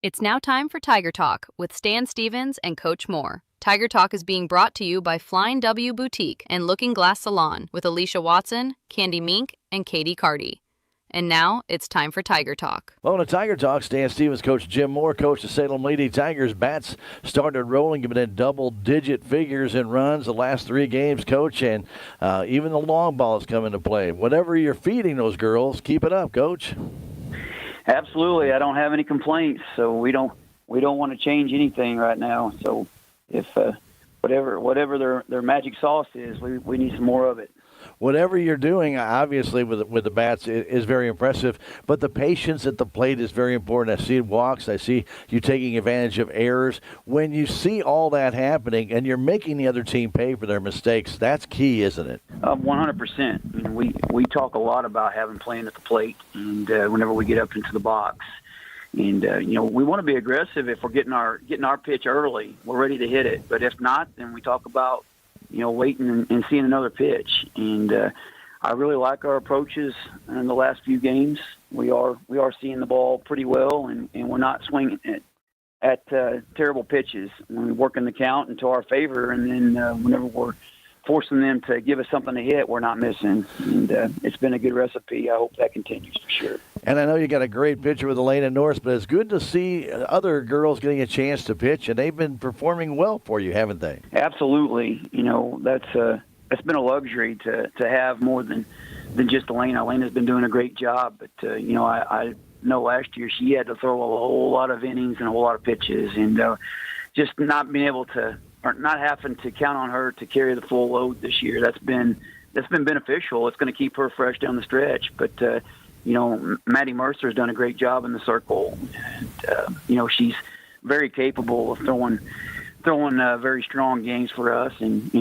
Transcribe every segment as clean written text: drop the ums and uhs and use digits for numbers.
It's now time for Tiger Talk with Stan Stevens and Coach Moore. Tiger Talk is being brought to you by Flying W Boutique and Looking Glass Salon with Alicia Watson, Candy Mink, and Katie Carty. And now it's time for Tiger Talk. Well, to Tiger Talk, Stan Stevens, Coach Jim Moore, Coach the Salem Lady Tigers. Bats started rolling, giving in double-digit figures in runs the last 3 games, Coach, and even the long ball has come into play. Whatever you're feeding those girls, keep it up, Coach. Absolutely. I don't have any complaints, so we don't want to change anything right now. So if whatever their magic sauce is, we need some more of it. Whatever you're doing, obviously, with the bats is very impressive, but the patience at the plate is very important. I see walks. I see you taking advantage of errors. When you see all that happening and you're making the other team pay for their mistakes, that's key, isn't it? 100%. We talk a lot about having playing at the plate, and whenever we get up into the box. And, we want to be aggressive if we're getting our pitch early. We're ready to hit it. But if not, then we talk about waiting and seeing another pitch. And I really like our approaches in the last few games. We are seeing the ball pretty well, and we're not swinging it at terrible pitches. We're working the count into our favor, and then whenever we're forcing them to give us something to hit, we're not missing. And it's been a good recipe. I hope that continues for sure. And I know you got a great pitcher with Elena Norris, but it's good to see other girls getting a chance to pitch, and they've been performing well for you, haven't they? Absolutely. That's been a luxury to have more than just Elena. Elena's been doing a great job, but I know last year she had to throw a whole lot of innings and a whole lot of pitches, and just not being able to, or not having to count on her to carry the full load this year. That's been beneficial. It's going to keep her fresh down the stretch, but. Maddie Mercer has done a great job in the circle. And, she's very capable of throwing very strong games for us. And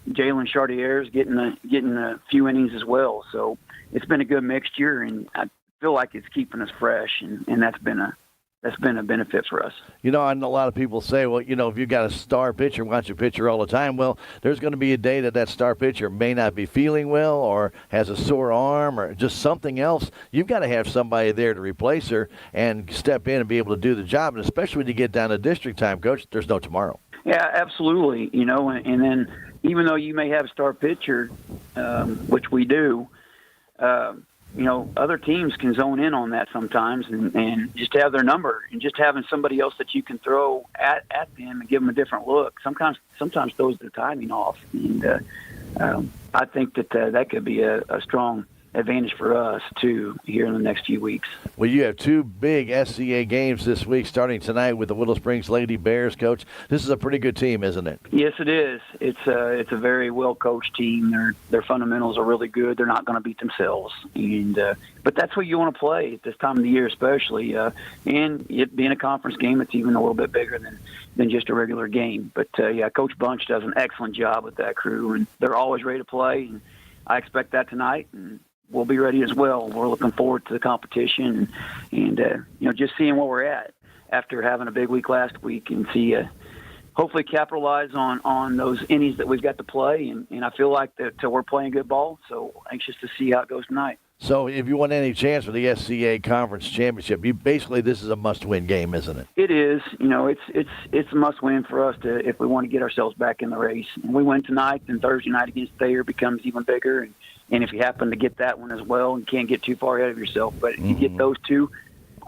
Jalen Chartier is getting a few innings as well. So it's been a good mixture, and I feel like it's keeping us fresh, and that's been a benefit for us. I know a lot of people say, well, if you've got a star pitcher, why don't you pitcher all the time? Well, there's going to be a day that star pitcher may not be feeling well or has a sore arm or just something else. You've got to have somebody there to replace her and step in and be able to do the job. And especially when you get down to district time, Coach, there's no tomorrow. Yeah, absolutely. And then even though you may have a star pitcher, which we do, other teams can zone in on that sometimes and just have their number, and just having somebody else that you can throw at them and give them a different look sometimes throws their timing off. And I think that could be a strong advantage for us, too, here in the next few weeks. Well, you have 2 big SCA games this week, starting tonight with the Willow Springs Lady Bears, Coach. This is a pretty good team, isn't it? Yes, it is. It's a very well-coached team. Their fundamentals are really good. They're not going to beat themselves. But that's what you want to play at this time of the year, especially. And it being a conference game, it's even a little bit bigger than just a regular game. But, Coach Bunch does an excellent job with that crew, and they're always ready to play. And I expect that tonight, and we'll be ready as well. We're looking forward to the competition and just seeing where we're at after having a big week last week, and see hopefully capitalize on those innings that we've got to play. And I feel like that we're playing good ball, so anxious to see how it goes tonight. So if you want any chance for the SCA Conference Championship, this is a must-win game, isn't it? It is. It's a must-win for us if we want to get ourselves back in the race. And we win tonight, then Thursday night against Thayer becomes even bigger. And if you happen to get that one as well, and can't get too far ahead of yourself, but if you get those 2,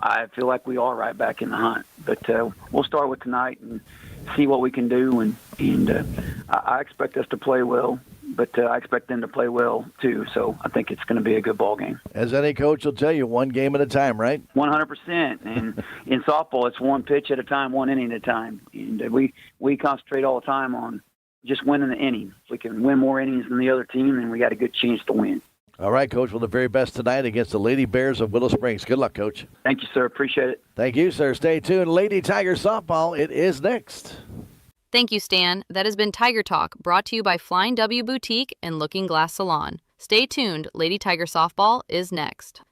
I feel like we are right back in the hunt. But we'll start with tonight and see what we can do. And I expect us to play well, but I expect them to play well too. So I think it's going to be a good ball game. As any coach will tell you, one game at a time, right? 100%. And in softball, it's one pitch at a time, one inning at a time. And we concentrate all the time on just winning the inning. If we can win more innings than the other team, then we got a good chance to win. All right, Coach. Well, the very best tonight against the Lady Bears of Willow Springs. Good luck, Coach. Thank you, sir. Appreciate it. Thank you, sir. Stay tuned. Lady Tiger Softball, it is next. Thank you, Stan. That has been Tiger Talk, brought to you by Flying W Boutique and Looking Glass Salon. Stay tuned. Lady Tiger Softball is next.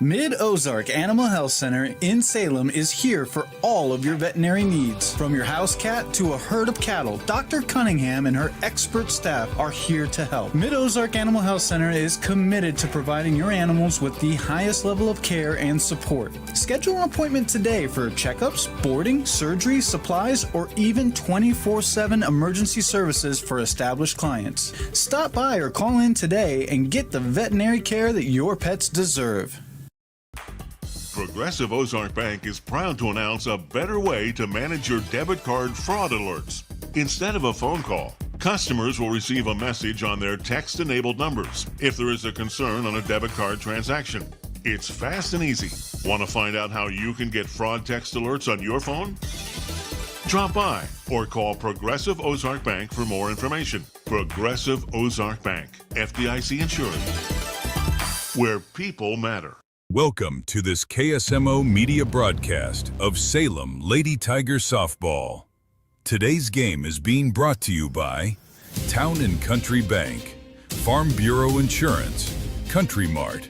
Mid-Ozark Animal Health Center in Salem is here for all of your veterinary needs. From your house cat to a herd of cattle, Dr. Cunningham and her expert staff are here to help. Mid-Ozark Animal Health Center is committed to providing your animals with the highest level of care and support. Schedule an appointment today for checkups, boarding, surgery, supplies, or even 24/7 emergency services for established clients. Stop by or call in today and get the veterinary care that your pets deserve. Progressive Ozark Bank is proud to announce a better way to manage your debit card fraud alerts. Instead of a phone call, customers will receive a message on their text-enabled numbers if there is a concern on a debit card transaction. It's fast and easy. Want to find out how you can get fraud text alerts on your phone? Drop by or call Progressive Ozark Bank for more information. Progressive Ozark Bank, FDIC insured, where people matter. Welcome to this KSMO media broadcast of Salem Lady Tiger Softball. Today's game is being brought to you by Town & Country Bank, Farm Bureau Insurance, Country Mart,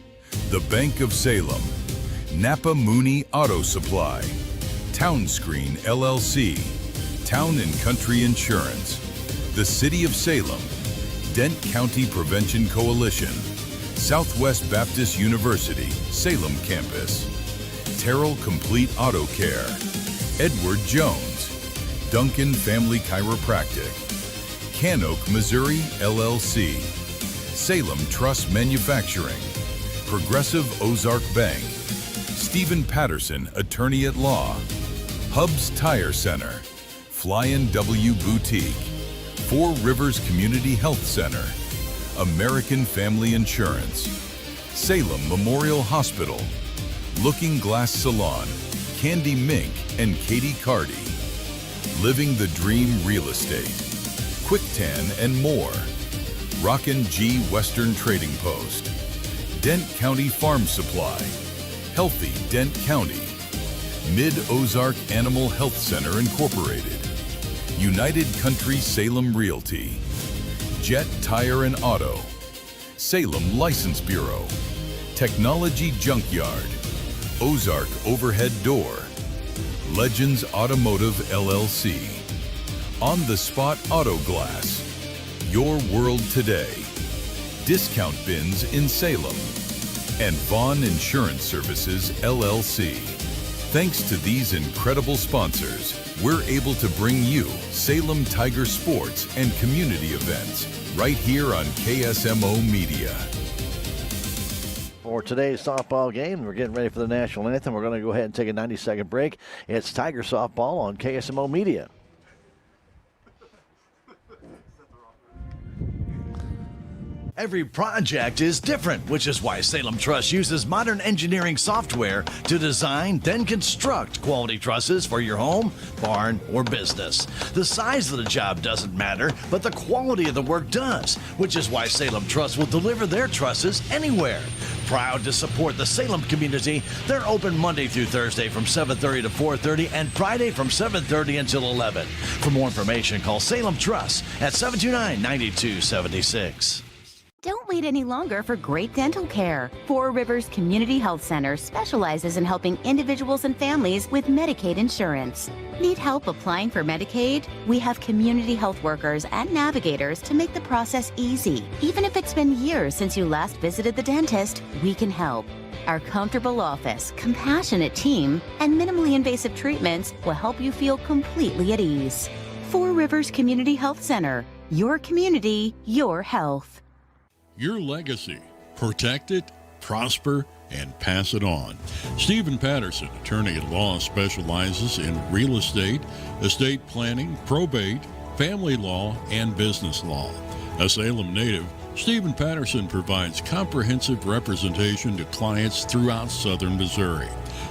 the Bank of Salem, Napa Mooney Auto Supply, Town Screen LLC, Town & Country Insurance, the City of Salem, Dent County Prevention Coalition, Southwest Baptist University, Salem Campus, Terrell Complete Auto Care, Edward Jones, Duncan Family Chiropractic, Canoke, Missouri, LLC, Salem Trust Manufacturing, Progressive Ozark Bank, Stephen Patterson, Attorney at Law, Hubs Tire Center, Flyin' W Boutique, Four Rivers Community Health Center, American Family Insurance, Salem Memorial Hospital, Looking Glass Salon, Candy Mink and Katie Cardy, Living the Dream Real Estate, Quick Tan and more, Rockin' G Western Trading Post, Dent County Farm Supply, Healthy Dent County, Mid-Ozark Animal Health Center Incorporated, United Country Salem Realty, Jet Tire and Auto, Salem License Bureau, Technology Junkyard, Ozark Overhead Door, Legends Automotive LLC, On the Spot Auto Glass, Your World Today, Discount Bins in Salem, and Vaughn Insurance Services LLC. Thanks to these incredible sponsors, we're able to bring you Salem Tiger sports and community events right here on KSMO Media. For today's softball game, we're getting ready for the national anthem. We're going to go ahead and take a 90-second break. It's Tiger Softball on KSMO Media. Every project is different, which is why Salem Truss uses modern engineering software to design, then construct quality trusses for your home, barn, or business. The size of the job doesn't matter, but the quality of the work does, which is why Salem Truss will deliver their trusses anywhere. Proud to support the Salem community, they're open Monday through Thursday from 7:30 to 4:30 and Friday from 7:30 until 11. For more information, call Salem Truss at 729-9276. Don't wait any longer for great dental care. Four Rivers Community Health Center specializes in helping individuals and families with Medicaid insurance. Need help applying for Medicaid? We have community health workers and navigators to make the process easy. Even if it's been years since you last visited the dentist, we can help. Our comfortable office, compassionate team, and minimally invasive treatments will help you feel completely at ease. Four Rivers Community Health Center. Your community, your health. Your legacy. Protect it, prosper, and pass it on. Stephen Patterson, attorney at law, specializes in real estate planning, probate, family law, and business law. A Salem native, Stephen Patterson provides comprehensive representation to clients throughout southern Missouri.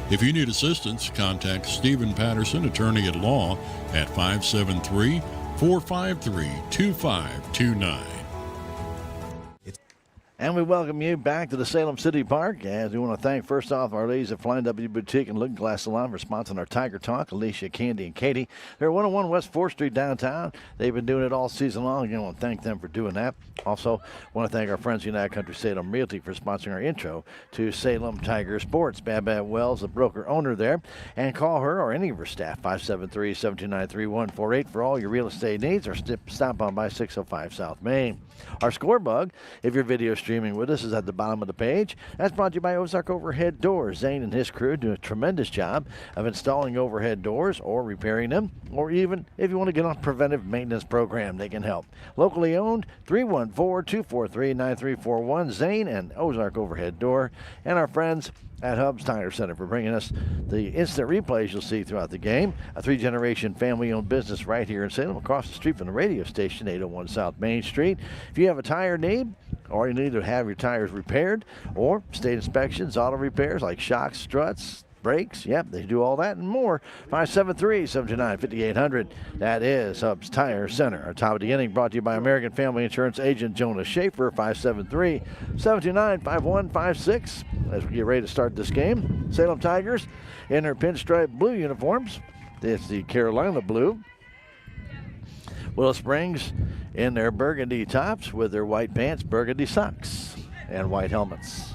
If you need assistance, contact Stephen Patterson, attorney at law, at 573-453-2529. And we welcome you back to the Salem City Park, as we want to thank first off our ladies at Flying W Boutique and Looking Glass Salon for sponsoring our Tiger Talk, Alicia, Candy, and Katie. They're 101 West 4th Street downtown. They've been doing it all season long. Again, I want to thank them for doing that. Also, want to thank our friends United Country Salem Realty for sponsoring our intro to Salem Tiger Sports. Babette Wells, the broker owner there. And call her or any of her staff, 573-729-3148 for all your real estate needs, or stop on by 605 South Main. Our score bug, if you're video streaming with us, is at the bottom of the page. That's brought to you by Ozark Overhead Doors. Zane and his crew do a tremendous job of installing overhead doors or repairing them, or even if you want to get on a preventive maintenance program, they can help. Locally owned, 314-243-9341, Zane and Ozark Overhead Door, and our friends at Hubs Tire Center for bringing us the instant replays you'll see throughout the game. A 3-generation family-owned business right here in Salem, across the street from the radio station, 801 South Main Street. If you have a tire need, or you need to have your tires repaired, or state inspections, auto repairs like shocks, struts, brakes, yep, they do all that and more. 573-729-5800. That is Hubs Tire Center. Our top of the inning brought to you by American Family Insurance agent Jonah Schaefer, 573-729-5156. As we get ready to start this game, Salem Tigers in their pinstripe blue uniforms. It's the Carolina blue. Willow Springs in their burgundy tops with their white pants, burgundy socks, and white helmets.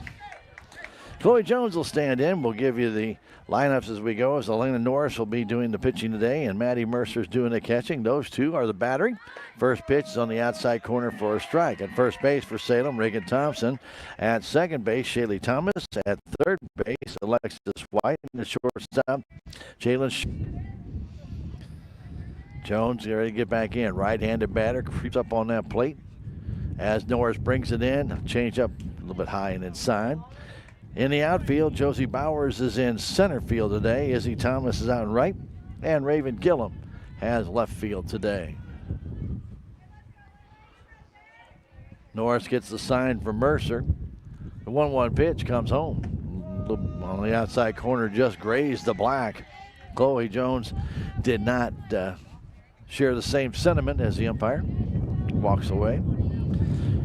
Chloe Jones will stand in. We'll give you the lineups as we go, as Elena Norris will be doing the pitching today and Maddie Mercer's doing the catching. Those two are the battery. First pitch is on the outside corner for a strike. At first base for Salem, Reagan Thompson. At second base, Shaylee Thomas. At third base, Alexis White. And the shortstop, Jalen Jones ready to get back in. Right-handed batter creeps up on that plate as Norris brings it in. Change up a little bit high and inside. In the outfield, Josie Bowers is in center field today. Izzy Thomas is out in right. And Raven Gillum has left field today. Norris gets the sign from Mercer. The 1-1 pitch comes home. On the outside corner, just grazed the black. Chloe Jones did not share the same sentiment as the umpire. Walks away.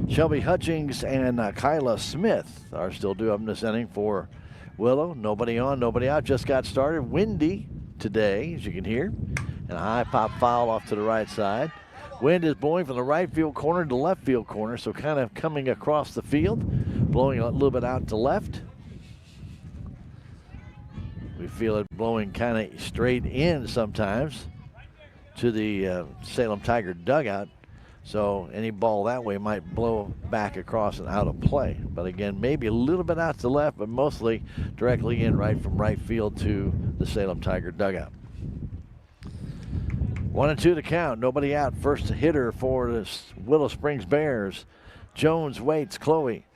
Shelby Hutchings and Kyla Smith are still due up in this inning for Willow. Nobody on, nobody out. Just got started. Windy today, as you can hear. And a high pop foul off to the right side. Wind is blowing from the right field corner to the left field corner, so kind of coming across the field, blowing a little bit out to left. We feel it blowing kind of straight in sometimes to the Salem Tiger dugout. So any ball that way might blow back across and out of play. But again, maybe a little bit out to the left, but mostly directly in right from right field to the Salem Tiger dugout. 1-2 to count. Nobody out. First hitter for the Willow Springs Bears. Jones waits. Chloe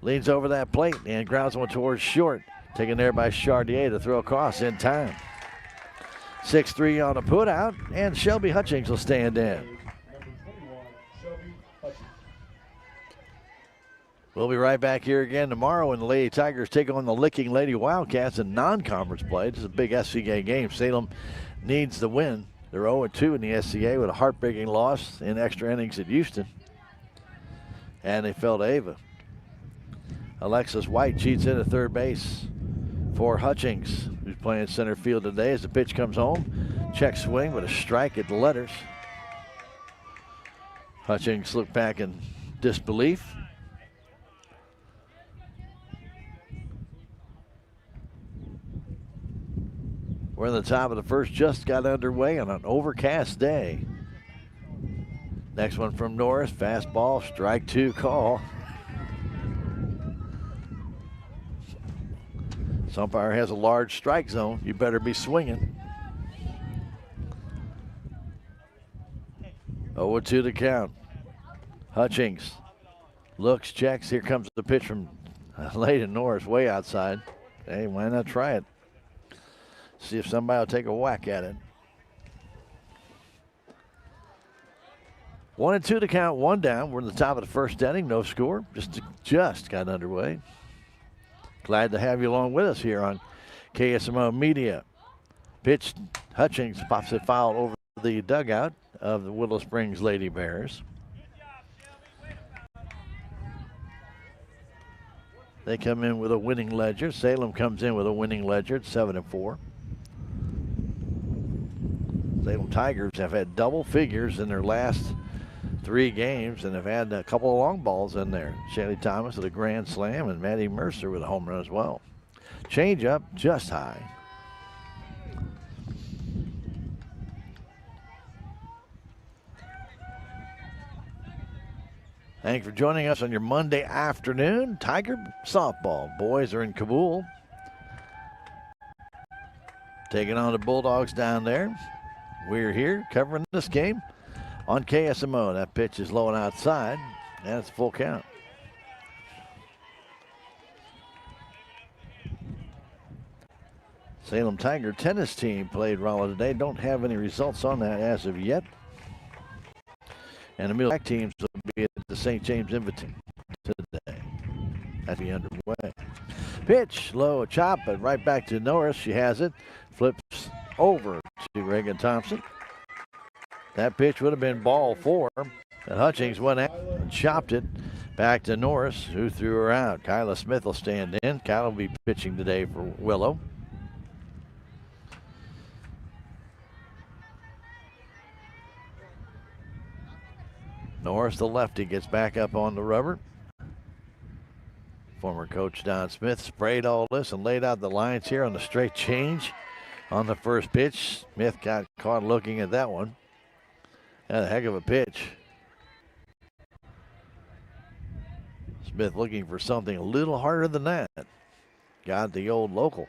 leans over that plate and grounds one towards short. Taken there by Chardier to throw across in time. 6-3 on a put out, and Shelby Hutchings will stand in. We'll be right back here again tomorrow when the Lady Tigers take on the Licking Lady Wildcats in non-conference play. This is a big SCA game. Salem needs the win. They're 0-2 in the SCA with a heartbreaking loss in extra innings at Houston. And they fell to Ava. Alexis White cheats in at third base for Hutchings, who's playing center field today as the pitch comes home. Check swing with a strike at the letters. Hutchings looked back in disbelief. We're in the top of the first, just got underway on an overcast day. Next one from Norris, fastball, strike two call. This umpire has a large strike zone. You better be swinging. 0-2 to count. Hutchings looks, checks. Here comes the pitch from Layden Norris, way outside. Hey, why not try it? See if somebody will take a whack at it. 1-2 to count, one down. We're in the top of the first inning, no score. Just got underway. Glad to have you along with us here on KSMO Media. Pitch, Hutchings pops it foul over the dugout of the Willow Springs Lady Bears. They come in with a winning ledger. Salem comes in with a winning ledger at 7-4. Salem Tigers have had double figures in their last 3 games and have had a couple of long balls in there. Shelly Thomas with a grand slam and Maddie Mercer with a home run as well. Change up just high. Thanks for joining us on your Monday afternoon. Tiger softball. Boys are in Kabul. Taking on the Bulldogs down there. We're here covering this game on KSMO. That pitch is low and outside, and it's full count. Salem Tiger tennis team played Rolla today. Don't have any results on that as of yet. And the middle teams will be at the St. James Invitation today. That'll be underway. Pitch, low, chop, but right back to Norris. She has it. Flips over to Reagan Thompson. That pitch would have been ball 4. And Hutchings went out and chopped it back to Norris, who threw her out. Kyla Smith will stand in. Kyla will be pitching today for Willow. Norris, the lefty, gets back up on the rubber. Former coach Don Smith sprayed all this and laid out the lines here on the straight change on the first pitch. Smith got caught looking at that one. That's a heck of a pitch. Smith looking for something a little harder than that. Got the old local.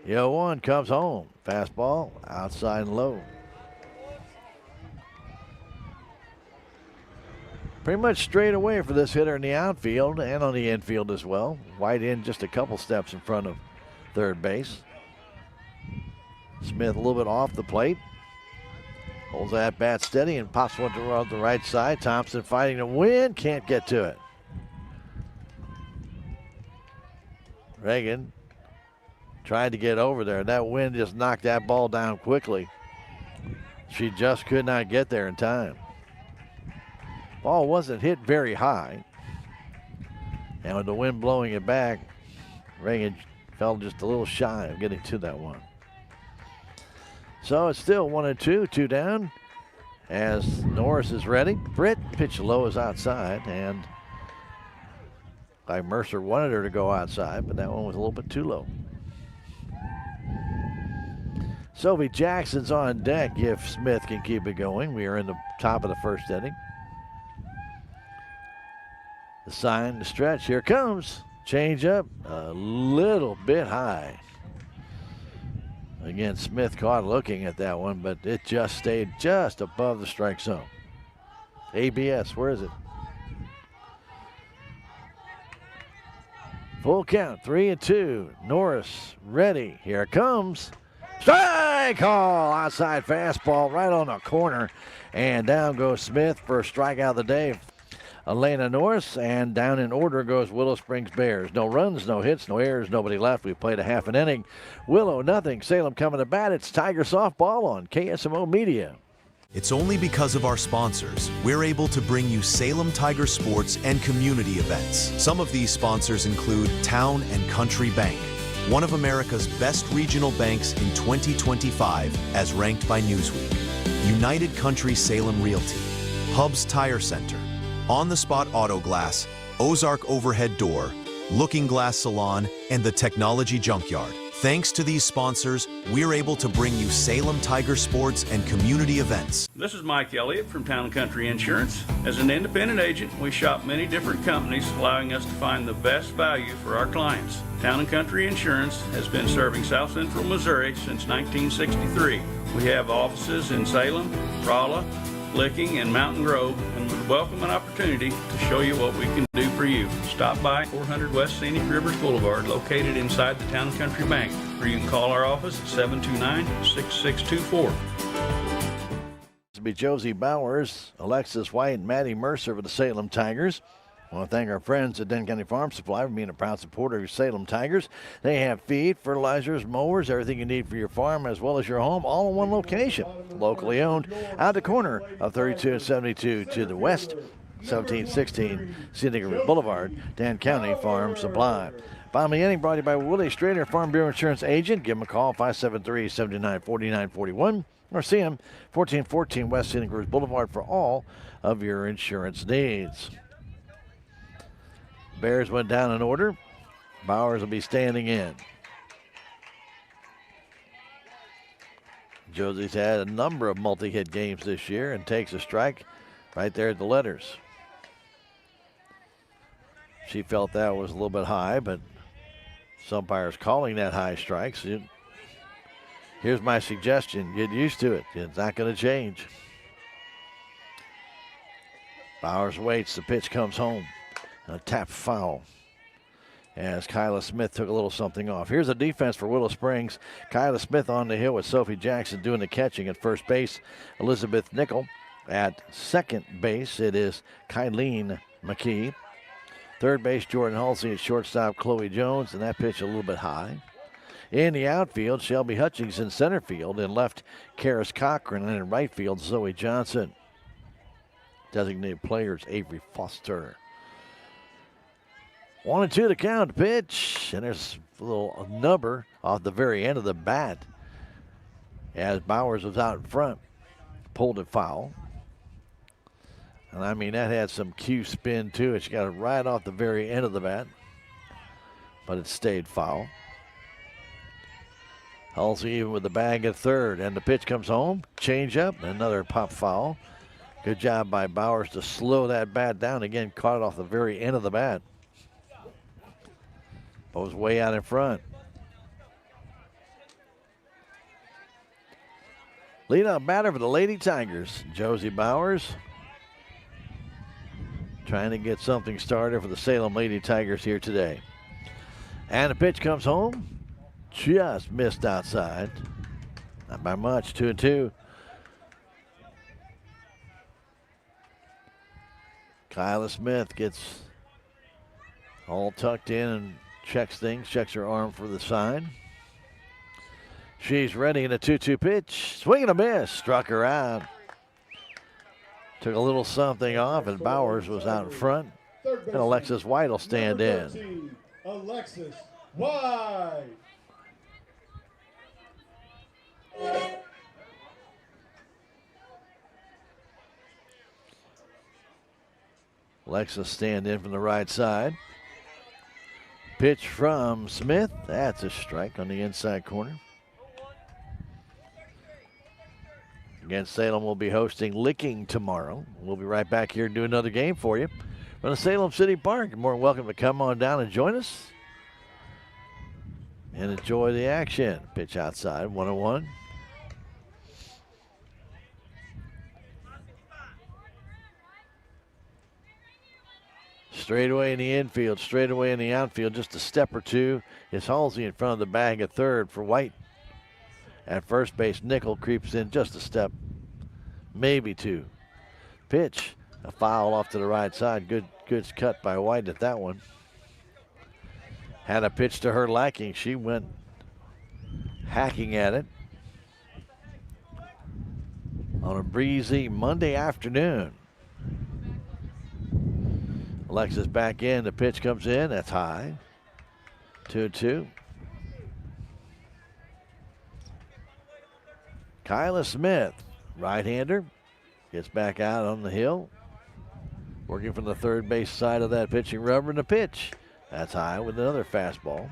The 0-1 comes home. Fastball outside and low. Pretty much straight away for this hitter in the outfield and on the infield as well. White in just a couple steps in front of third base. Smith a little bit off the plate. Holds that bat steady and pops one to the right side. Thompson fighting to win. Can't get to it. Reagan tried to get over there. That wind just knocked that ball down quickly. She just could not get there in time. Ball wasn't hit very high. And with the wind blowing it back, Reagan fell just a little shy of getting to that one. So it's still 1-2, 2 down as Norris is ready. Britt pitch low is outside, and like Mercer wanted her to go outside, but that one was a little bit too low. Sophie Jackson's on deck if Smith can keep it going. We are in the top of the first inning. The sign, the stretch, here comes. Change up a little bit high. Again, Smith caught looking at that one, but it just stayed just above the strike zone. ABS, where is it? Full count, 3-2. Norris ready. Here it comes. Strike call. Outside fastball right on the corner. And down goes Smith for a strikeout of the day. Elena Norris, and down in order goes Willow Springs Bears. No runs, no hits, no errors, nobody left. We played a half an inning. Willow, nothing. Salem coming to bat. It's Tiger Softball on KSMO Media. It's only because of our sponsors we're able to bring you Salem Tiger sports and community events. Some of these sponsors include Town and Country Bank, one of America's best regional banks in 2025 as ranked by Newsweek. United Country Salem Realty, Hub's Tire Center, On the Spot Auto Glass, Ozark Overhead Door, Looking Glass Salon, and the Technology Junkyard. Thanks to these sponsors, we're able to bring you Salem Tiger sports and community events. This is Mike Elliott from Town & Country Insurance. As an independent agent, we shop many different companies, allowing us to find the best value for our clients. Town & Country Insurance has been serving South Central Missouri since 1963. We have offices in Salem, Rolla, Licking, and Mountain Grove, and would welcome an opportunity to show you what we can do for you. Stop by 400 West Scenic Rivers Boulevard, located inside the Town & Country Bank, or you can call our office at 729-6624. This will be Josie Bowers, Alexis White, and Maddie Mercer for the Salem Tigers. I want to thank our friends at Denton County Farm Supply for being a proud supporter of Salem Tigers. They have feed, fertilizers, mowers, everything you need for your farm as well as your home, all in one location. Locally owned, out the corner of 32 and 72 to the west 17-16, Scenic River Boulevard, Dan County Farm Supply. Bottom of the inning brought to you by Willie Strader, Farm Bureau Insurance Agent. Give him a call, 573-7949-41, or see him, 1414 West Scenic River Boulevard, for all of your insurance needs. Bears went down in order. Bowers will be standing in. Josie's had a number of multi-hit games this year and takes a strike right there at the letters. She felt that was a little bit high, but some umpires calling that high strike. So here's my suggestion. Get used to it. It's not going to change. Bowers waits. The pitch comes home. A tap foul as Kyla Smith took a little something off. Here's the defense for Willow Springs. Kyla Smith on the hill with Sophie Jackson doing the catching at first base. Elizabeth Nickel at second base. It is Kylene McKee. Third base, Jordan Halsey. At shortstop, Chloe Jones, and that pitch a little bit high. In the outfield, Shelby Hutchings in center field. In left, Karis Cochran. And in right field, Zoe Johnson. Designated players, Avery Foster. 1-2 to count. Pitch. And there's a little number off the very end of the bat as Bowers was out in front. Pulled it foul. And I mean, that had some Q spin to it. She got it right off the very end of the bat. But it stayed foul. Halsey even with the bag at third. And the pitch comes home. Change up. Another pop foul. Good job by Bowers to slow that bat down. Again, caught it off the very end of the bat. But was way out in front. Lead-off batter for the Lady Tigers, Josie Bowers. Trying to get something started for the Salem Lady Tigers here today. And the pitch comes home. Just missed outside. Not by much, 2-2. Kyla Smith gets all tucked in and checks her arm for the sign. She's ready in a 2-2 pitch. Swing and a miss. Struck her out. Took a little something off, and Bowers was out in front. And Alexis White will stand in. Alexis White. Alexis stand in from the right side. Pitch from Smith. That's a strike on the inside corner. Again, Salem will be hosting Licking tomorrow. We'll be right back here and do another game for you from the Salem City Park. You're more than welcome to come on down and join us and enjoy the action. Pitch outside, 1-1. Straightaway in the infield, straightaway in the outfield, just a step or two. It's Halsey in front of the bag at third for White. At first base, Nickel creeps in just a step, maybe two. Pitch, a foul off to the right side. Good cut by White at that one. Had a pitch to her liking. She went hacking at it on a breezy Monday afternoon. Alexis back in. The pitch comes in. That's high. 2-2. Kyla Smith, right-hander, gets back out on the hill. Working from the third base side of that pitching rubber, and the pitch. That's high with another fastball.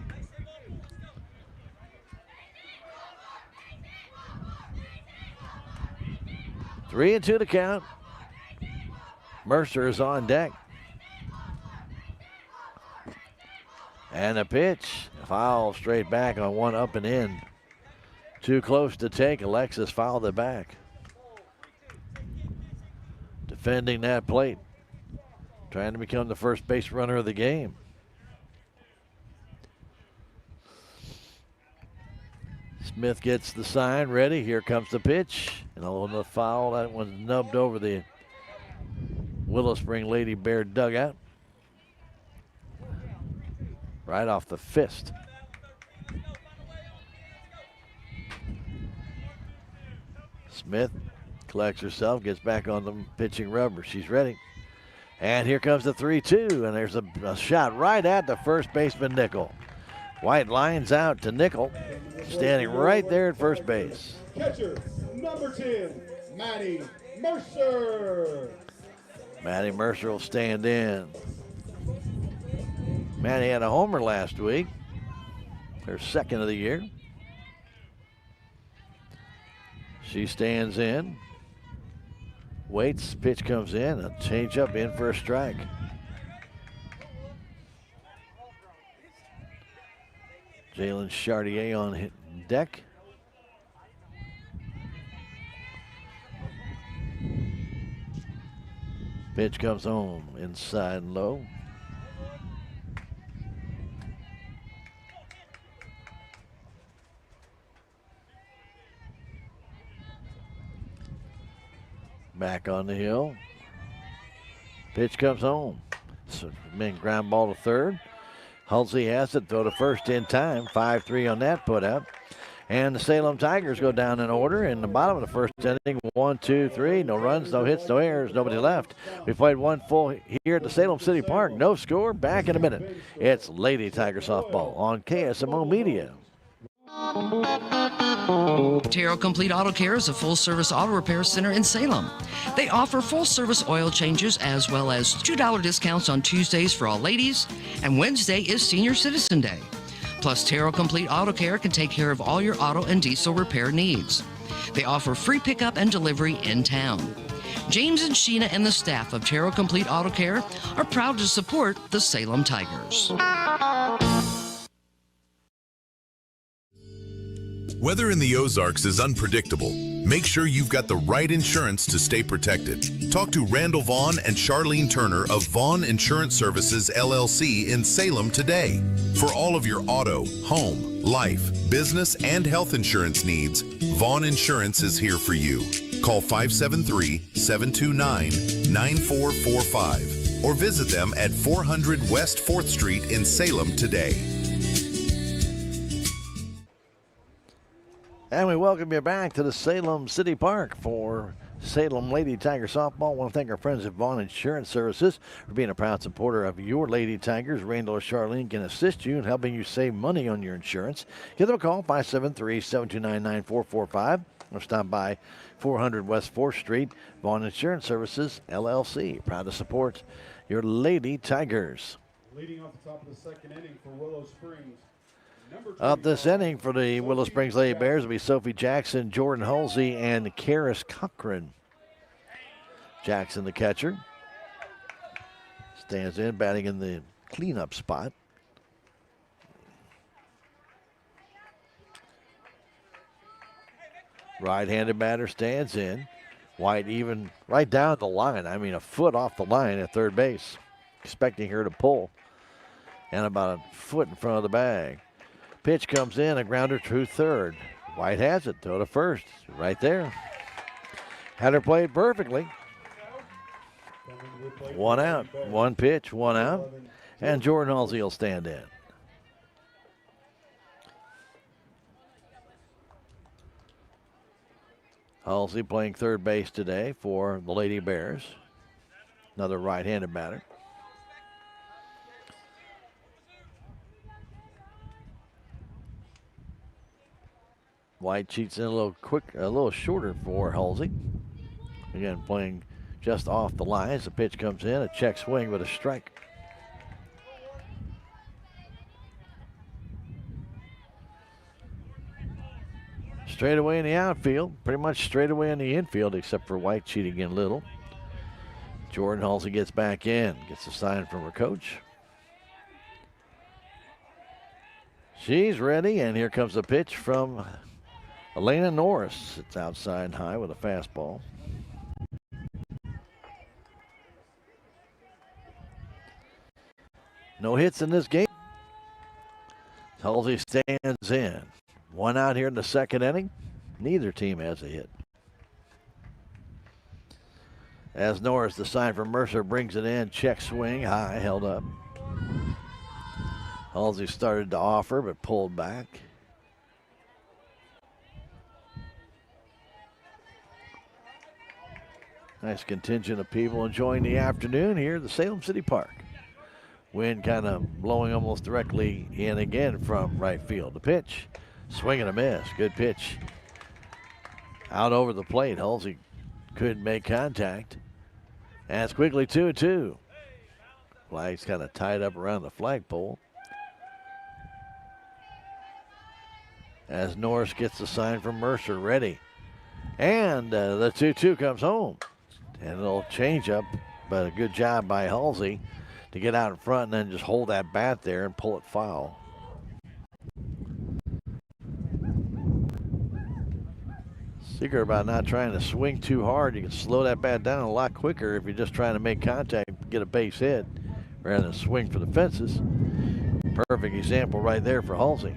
Three and two to count. Mercer is on deck. And a pitch, foul straight back on one up and in. Too close to take. Alexis fouled it back. Defending that plate. Trying to become the first base runner of the game. Smith gets the sign ready. Here comes the pitch. And a little foul. That one's nubbed over the Willow Spring Lady Bear dugout. Right off the fist. Smith collects herself, gets back on the pitching rubber. She's ready. And here comes the 3-2, and there's a shot right at the first baseman, Nickel. White lines out to Nickel, standing right there at first base. Catcher, number 10, Matty Mercer. Matty Mercer will stand in. Matty had a homer last week, her second of the year. She stands in. Waits, pitch comes in, a changeup in for a strike. Jalen Chartier on deck. Pitch comes home, inside and low. Back on the hill. Pitch comes home. So, ground ball to third. Halsey has it, throw to first in time. 5-3 on that put out. And the Salem Tigers go down in order in the bottom of the first inning. 1, 2, 3. No runs, no hits, no errors, nobody left. We played one full here at the Salem City Park. No score. Back in a minute. It's Lady Tiger Softball on KSMO Media. Terrell Complete Auto Care is a full-service auto repair center in Salem. They offer full-service oil changes as well as $2 discounts on Tuesdays for all ladies, and Wednesday is Senior Citizen Day. Plus, Terrell Complete Auto Care can take care of all your auto and diesel repair needs. They offer free pickup and delivery in town. James and Sheena and the staff of Terrell Complete Auto Care are proud to support the Salem Tigers. Weather in the Ozarks is unpredictable. Make sure you've got the right insurance to stay protected. Talk to Randall Vaughn and Charlene Turner of Vaughn Insurance Services, LLC in Salem today. For all of your auto, home, life, business, and health insurance needs, Vaughn Insurance is here for you. Call 573-729-9445 or visit them at 400 West 4th Street in Salem today. And we welcome you back to the Salem City Park for Salem Lady Tiger Softball. I want to thank our friends at Vaughn Insurance Services for being a proud supporter of your Lady Tigers. Randall or Charlene can assist you in helping you save money on your insurance. Give them a call, 573-729-9445, or stop by 400 West 4th Street. Vaughn Insurance Services, LLC. Proud to support your Lady Tigers. Leading off the top of the second inning for Willow Springs. Up this inning for the Willow Springs Lady Bears will be Sophie Jackson, Jordan Halsey, and Karis Cochran. Jackson, the catcher, stands in, batting in the cleanup spot. Right-handed batter stands in. White even right down the line. I mean, a foot off the line at third base. Expecting her to pull. And about a foot in front of the bag. Pitch comes in, a grounder to third. White has it, throw to first, right there. Had her played perfectly. One out, one pitch, one out. And Jordan Halsey will stand in. Halsey playing third base today for the Lady Bears. Another right-handed batter. White cheats in a little shorter for Halsey. Again, playing just off the line as the pitch comes in, a check swing with a strike. Straight away in the outfield, pretty much straight away in the infield, except for White cheating in little. Jordan Halsey gets back in, gets a sign from her coach. She's ready, and here comes the pitch from Elena Norris. It's outside high with a fastball. No hits in this game. Halsey stands in. One out here in the second inning. Neither team has a hit. As Norris, the sign from Mercer, brings it in. Check swing, high, held up. Halsey started to offer, but pulled back. Nice contingent of people enjoying the afternoon here at the Salem City Park. Wind kind of blowing almost directly in again from right field. The pitch, swing and a miss. Good pitch. Out over the plate. Halsey couldn't make contact. And it's quickly 2-2. Flag's kind of tied up around the flagpole. As Norris gets the sign from Mercer, ready. And the 2-2 comes home. And a little change up, but a good job by Halsey to get out in front and then just hold that bat there and pull it foul. Secret about not trying to swing too hard. You can slow that bat down a lot quicker if you're just trying to make contact, get a base hit, rather than swing for the fences. Perfect example right there for Halsey.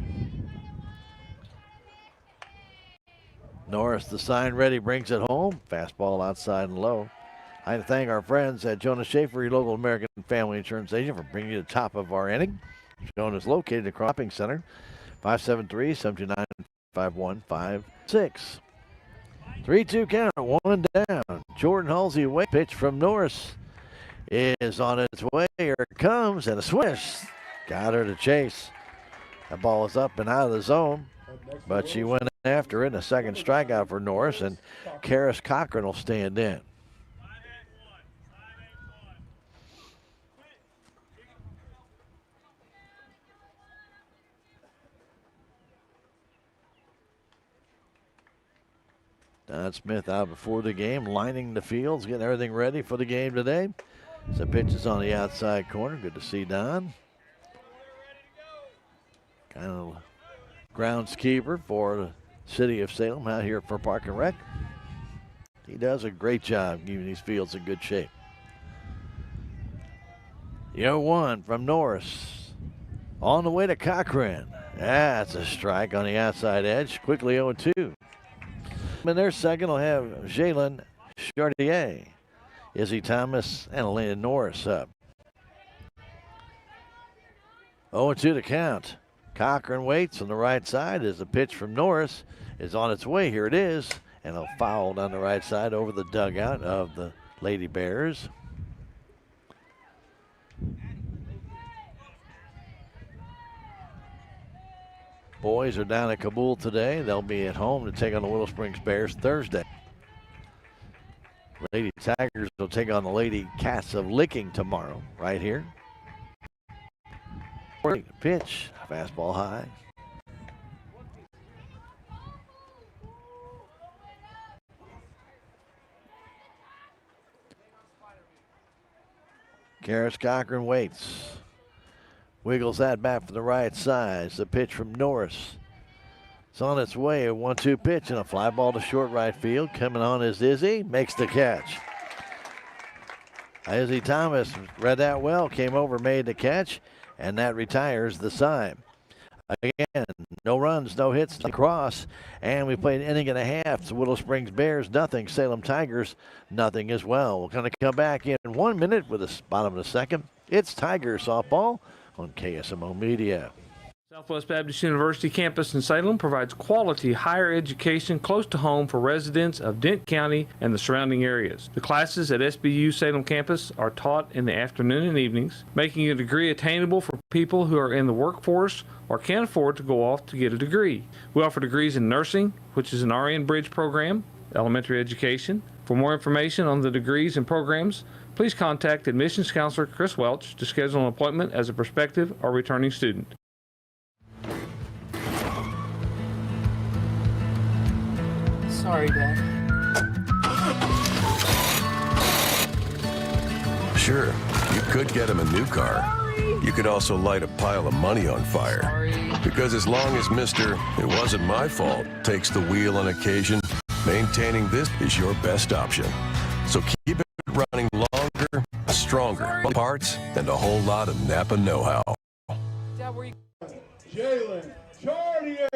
Norris, the sign ready, brings it home. Fastball outside and low. I'd like to thank our friends at Jonas Schaefer, your local American Family Insurance agent, for bringing you the top of our inning. Jonas is located at Cropping Center, 573-729-5156. 3-2 count, one down. Jordan Halsey away. Pitch from Norris is on its way. Here it comes, and a swish. Got her to chase. That ball is up and out of the zone, but she went after it. A second strikeout for Norris, and Karis Cochran will stand in. Don Smith out before the game, lining the fields, getting everything ready for the game today. Some pitches on the outside corner. Good to see Don. Kind of groundskeeper for the city of Salem out here for Park and Rec. He does a great job keeping these fields in good shape. The 0-1 from Norris. On the way to Cochran. That's a strike on the outside edge. Quickly 0-2. In their second will have Jalen Chartier, Izzy Thomas, and Elena Norris up. 0-2 to count. Cochran waits on the right side as the pitch from Norris is on its way. Here it is, and a foul on the right side over the dugout of the Lady Bears. Boys are down at Kabul today. They'll be at home to take on the Willow Springs Bears Thursday. Lady Tigers will take on the Lady Cats of Licking tomorrow, right here. Pitch, fastball high. Karis Cochran waits. Wiggles that back for the right side. The pitch from Norris. It's on its way. A 1-2 pitch and a fly ball to short right field. Coming on is Izzy. Makes the catch. Izzy Thomas read that well. Came over, made the catch. And that retires the sign. Again, no runs, no hits across. And we played an inning and a half. So Willow Springs Bears, nothing. Salem Tigers, nothing as well. We're going to come back in 1 minute with the bottom of the second. It's Tiger softball on KSMO Media. Southwest Baptist University campus in Salem provides quality higher education close to home for residents of Dent County and the surrounding areas. The classes at SBU Salem campus are taught in the afternoon and evenings, making a degree attainable for people who are in the workforce or can't afford to go off to get a degree. We offer degrees in nursing, which is an RN Bridge program, elementary education. For more information on the degrees and programs, please contact admissions counselor Chris Welch to schedule an appointment as a prospective or returning student. Sorry, Dad. Sure, you could get him a new car. You could also light a pile of money on fire. Sorry. Because as long as Mr. It wasn't my fault takes the wheel on occasion, maintaining this is your best option. So keep it running longer, stronger, parts, and a whole lot of Napa know-how. Jalen Chartier.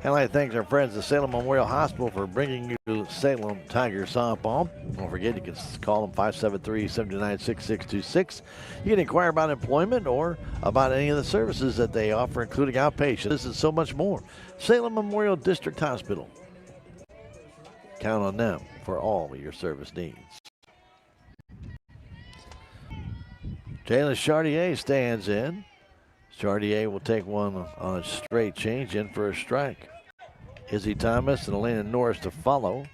And I'd like to thank our friends at Salem Memorial Hospital for bringing you Salem Tiger softball. Don't forget, you can call them 573-729-6626. You can inquire about employment or about any of the services that they offer, including outpatient. This is so much more. Salem Memorial District Hospital. Count on them for all of your service needs. Jalen Chartier stands in. Chartier will take one on a straight change in for a strike. Izzy Thomas and Elena Norris to follow.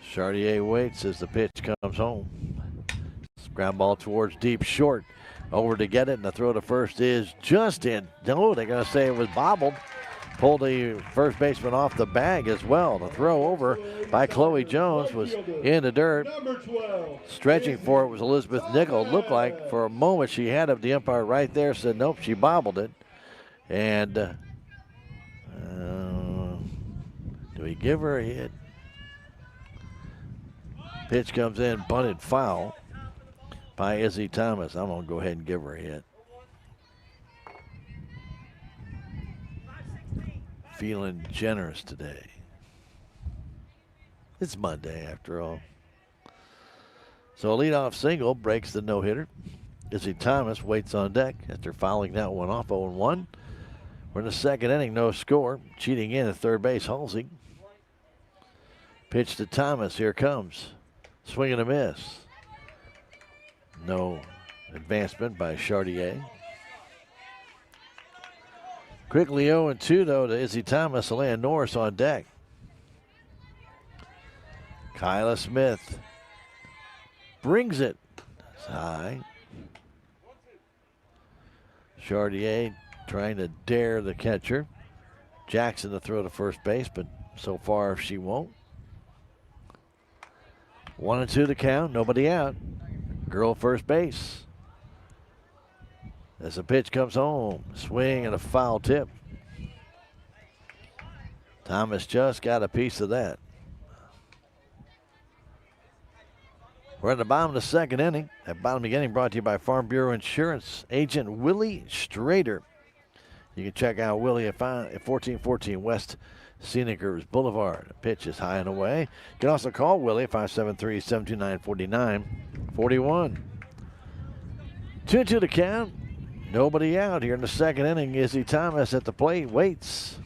Chartier waits as the pitch comes home. Ground ball towards deep short. Over to get it, and the throw to first is just in. No, they're going to say it was bobbled. Pulled the first baseman off the bag as well. The throw over by Chloe Jones was in the dirt. Stretching for it was Elizabeth Nickel. Looked like for a moment she had it. The umpire right there said nope, she bobbled it. And do we give her a hit? Pitch comes in, bunted foul by Izzy Thomas. I'm going to go ahead and give her a hit. Feeling generous today. It's Monday after all. So a leadoff single breaks the no-hitter. Izzy Thomas waits on deck after fouling that one off 0-1. We're in the second inning, no score. Cheating in at third base, Halsey. Pitch to Thomas, here comes. Swing and a miss. No advancement by Chartier. Quickly 0-2 though to Izzy Thomas. Elena Norris on deck. Kyla Smith brings it. It's high. Chartier trying to dare the catcher. Jackson to throw to first base, but so far she won't. 1-2 the count, nobody out. Girl first base. As the pitch comes home, swing and a foul tip. Thomas just got a piece of that. We're at the bottom of the second inning. That bottom of the inning brought to you by Farm Bureau Insurance agent Willie Strader. You can check out Willie at 1414 West Scenickers Boulevard. The pitch is high and away. You can also call Willie at 573-729-4941. 2-2 to count. Nobody out here in the second inning. Izzy Thomas at the plate waits.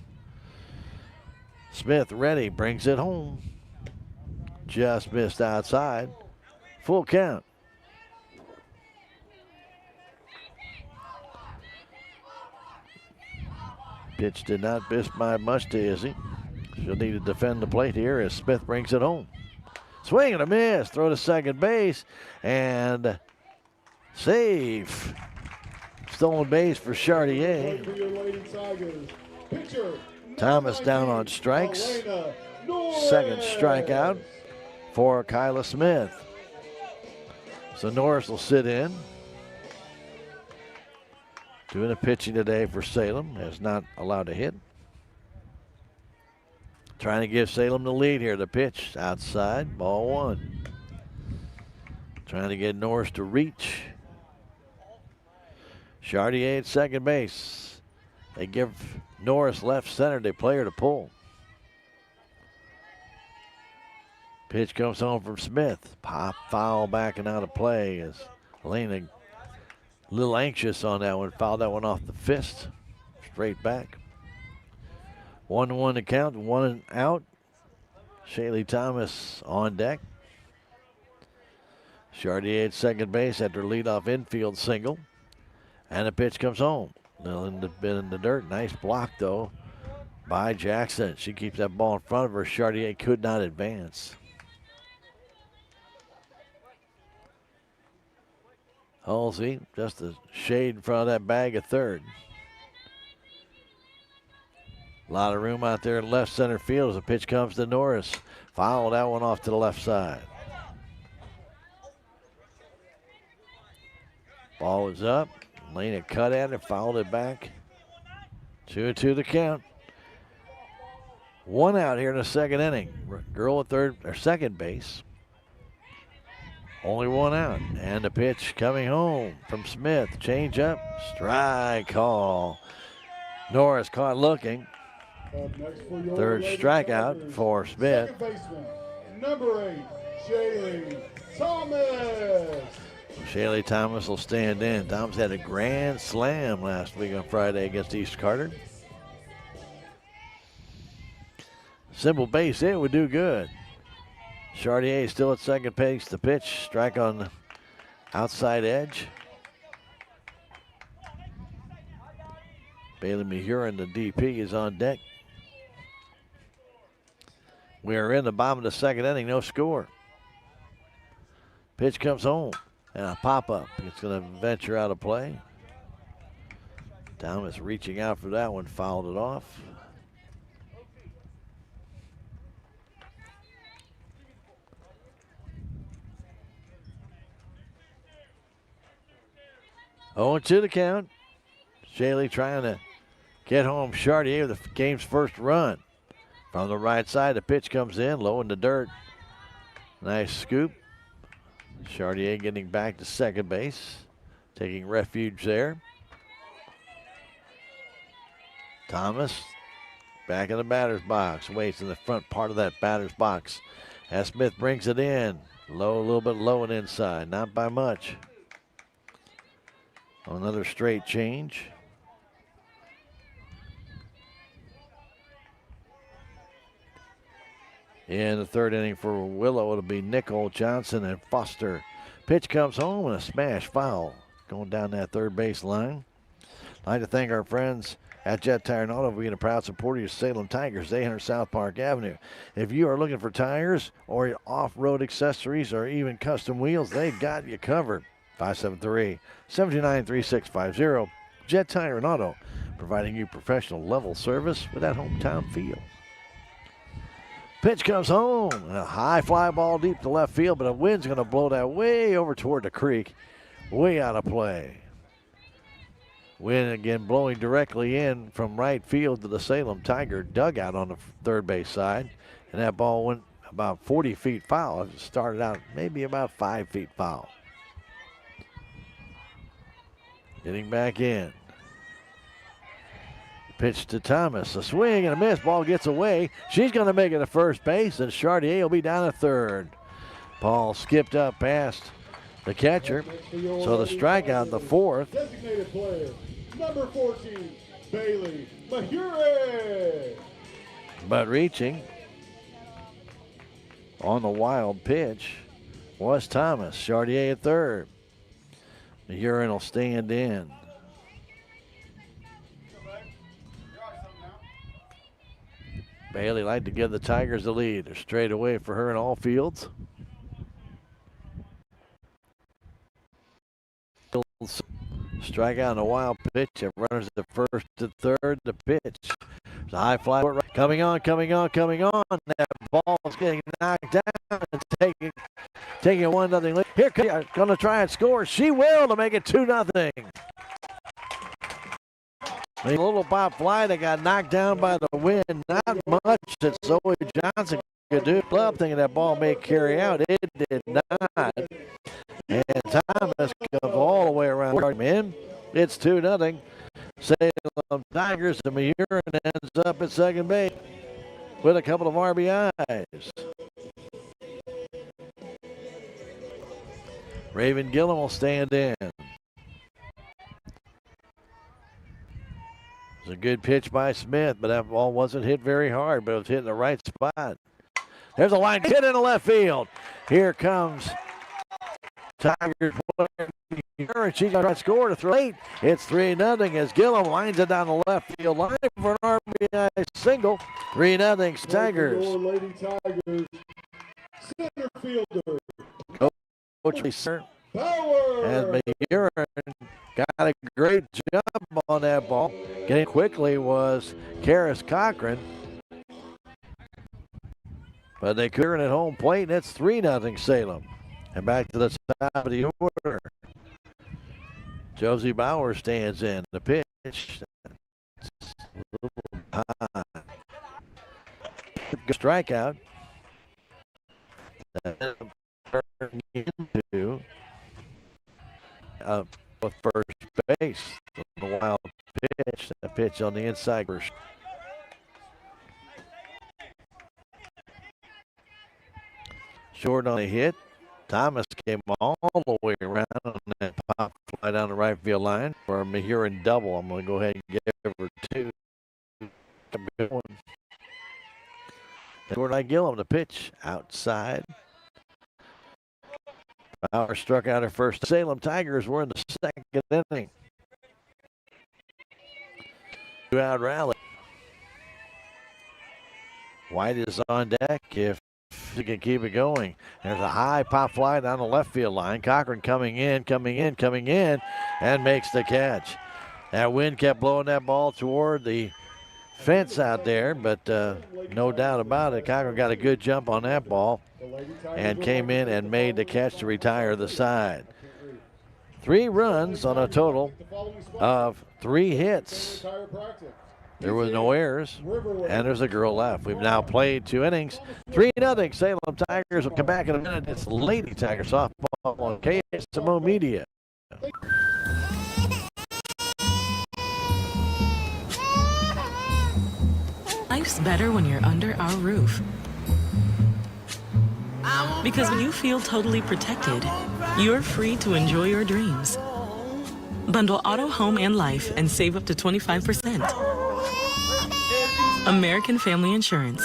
Smith ready, brings it home. Just missed outside. Full count. Pitch did not miss by much to Izzy. She'll need to defend the plate here as Smith brings it home. Swing and a miss. Throw to second base. And save. Stolen base for Chartier. Thomas down on strikes. Second strikeout for Kyla Smith. So Norris will sit in. Doing the pitching today for Salem. Has not allowed to hit. Trying to give Salem the lead here. The pitch outside. Ball one. Trying to get Norris to reach. Chartier at second base. They give Norris left center. They play her to pull. Pitch comes home from Smith. Pop foul backing out of play as Elena a little anxious on that one. Fouled that one off the fist. Straight back. 1-1 to count. 1 out. Shaylee Thomas on deck. Chartier at second base after leadoff infield single. And the pitch comes home. Been in the dirt. Nice block, though, by Jackson. She keeps that ball in front of her. Chartier could not advance. Halsey, just a shade in front of that bag at third. A lot of room out there in left center field as the pitch comes to Norris. Fouled that one off to the left side. Ball was up. Lena cut at it, fouled it back. 2-2 the count. 1 out here in the second inning. Girl at third or second base. Only 1 out. And the pitch coming home from Smith. Change up. Strike call. Norris caught looking. Third strikeout for Smith. Number 8, Shaylee Thomas. Shaylee Thomas will stand in. Thomas had a grand slam last week on Friday against East Carter. Simple base hit would do good. Chartier still at second base. The pitch, strike on the outside edge. Bailey Mahurin, the DP, is on deck. We are in the bottom of the second inning, no score. Pitch comes home, and a pop-up. It's going to venture out of play. Thomas reaching out for that one, fouled it off. Oh, to the count. Shaylee trying to get home Chartier with the game's first run. From the right side, the pitch comes in, low in the dirt. Nice scoop. Chartier getting back to second base, taking refuge there. Thomas back in the batter's box, waits in the front part of that batter's box. As Smith brings it in, low, a little bit low and inside, not by much. Another straight change. In the third inning for Willow, it'll be Nickel, Johnson, and Foster. Pitch comes home and a smash foul going down that third base line. I'd like to thank our friends at Jet Tire and Auto for being a proud supporter of Salem Tigers, 800 South Park Avenue. If you are looking for tires or off-road accessories or even custom wheels, they've got you covered. 573-729-3650. Jet Tire and Auto, providing you professional level service with that hometown feel. Pitch comes home. A high fly ball deep to left field, but the wind's going to blow that way over toward the creek. Way out of play. Wind again blowing directly in from right field to the Salem Tiger dugout on the third base side. And that ball went about 40 feet foul. It started out maybe about 5 feet foul. Getting back in. Pitch to Thomas. A swing and a miss. Ball gets away. She's going to make it to first base, and Chartier will be down at third. Ball skipped up past the catcher. So the strikeout, the fourth. Designated player, number 14, Bailey Mahurin. But reaching on the wild pitch was Thomas. Chartier at third. Mahurin will stand in. Bailey like to give the Tigers the lead. They're straight away for her in all fields. Strikeout on a wild pitch. It runners the first to third. The pitch. It's a high fly. Coming on. That ball is getting knocked down and taking a 1-0 lead. Here, going to try and score. She will to make it 2-0. A little pop fly that got knocked down by the wind. Not much that Zoe Johnson could do. Club thinking that ball may carry out. It did not. And Thomas comes all the way around him in. It's 2-0. Salem Tigers, and Mahurin ends up at second base with a couple of RBIs. Raven Gillum will stand in. It's a good pitch by Smith, but that ball wasn't hit very hard, but it was hit in the right spot. There's a line hit in the left field. Here comes Tigers player, and she's going to score to throw late. It's 3-0 as Gillum lines it down the left field line for an RBI single. 3-0 Tigers. Lady Tigers, center fielder. Coach Lee Power. And Mahurin got a great job on that ball. Getting quickly was Karis Cochran. But they couldn't at home plate, and it's 3-0 Salem. And back to the top of the order. Josie Bauer stands in. The pitch. A little high. Strikeout. Into first base. The wild pitch. The pitch on the inside. Short on a hit. Thomas came all the way around on that pop fly down the right field line for a Mahurin double. I'm going to go ahead and give her 2. Good one. Jordan Gillum, the pitch outside. Bauer struck out her first. Salem Tigers were in the second inning. 2-out rally. White is on deck if he can keep it going. There's a high pop fly down the left field line. Cochran coming in, and makes the catch. That wind kept blowing that ball toward the fence out there, but no doubt about it, Cochran got a good jump on that ball and came in and made the catch to retire the side. 3 runs on a total of 3 hits. There was no errors, and there's a girl left. We've now played 2 innings. 3-0. Salem Tigers will come back in a minute. It's Lady Tiger Softball on KSMO Media. Life's better when you're under our roof. Because when you feel totally protected, you're free to enjoy your dreams. Bundle auto, home, and life and save up to 25%. American Family Insurance.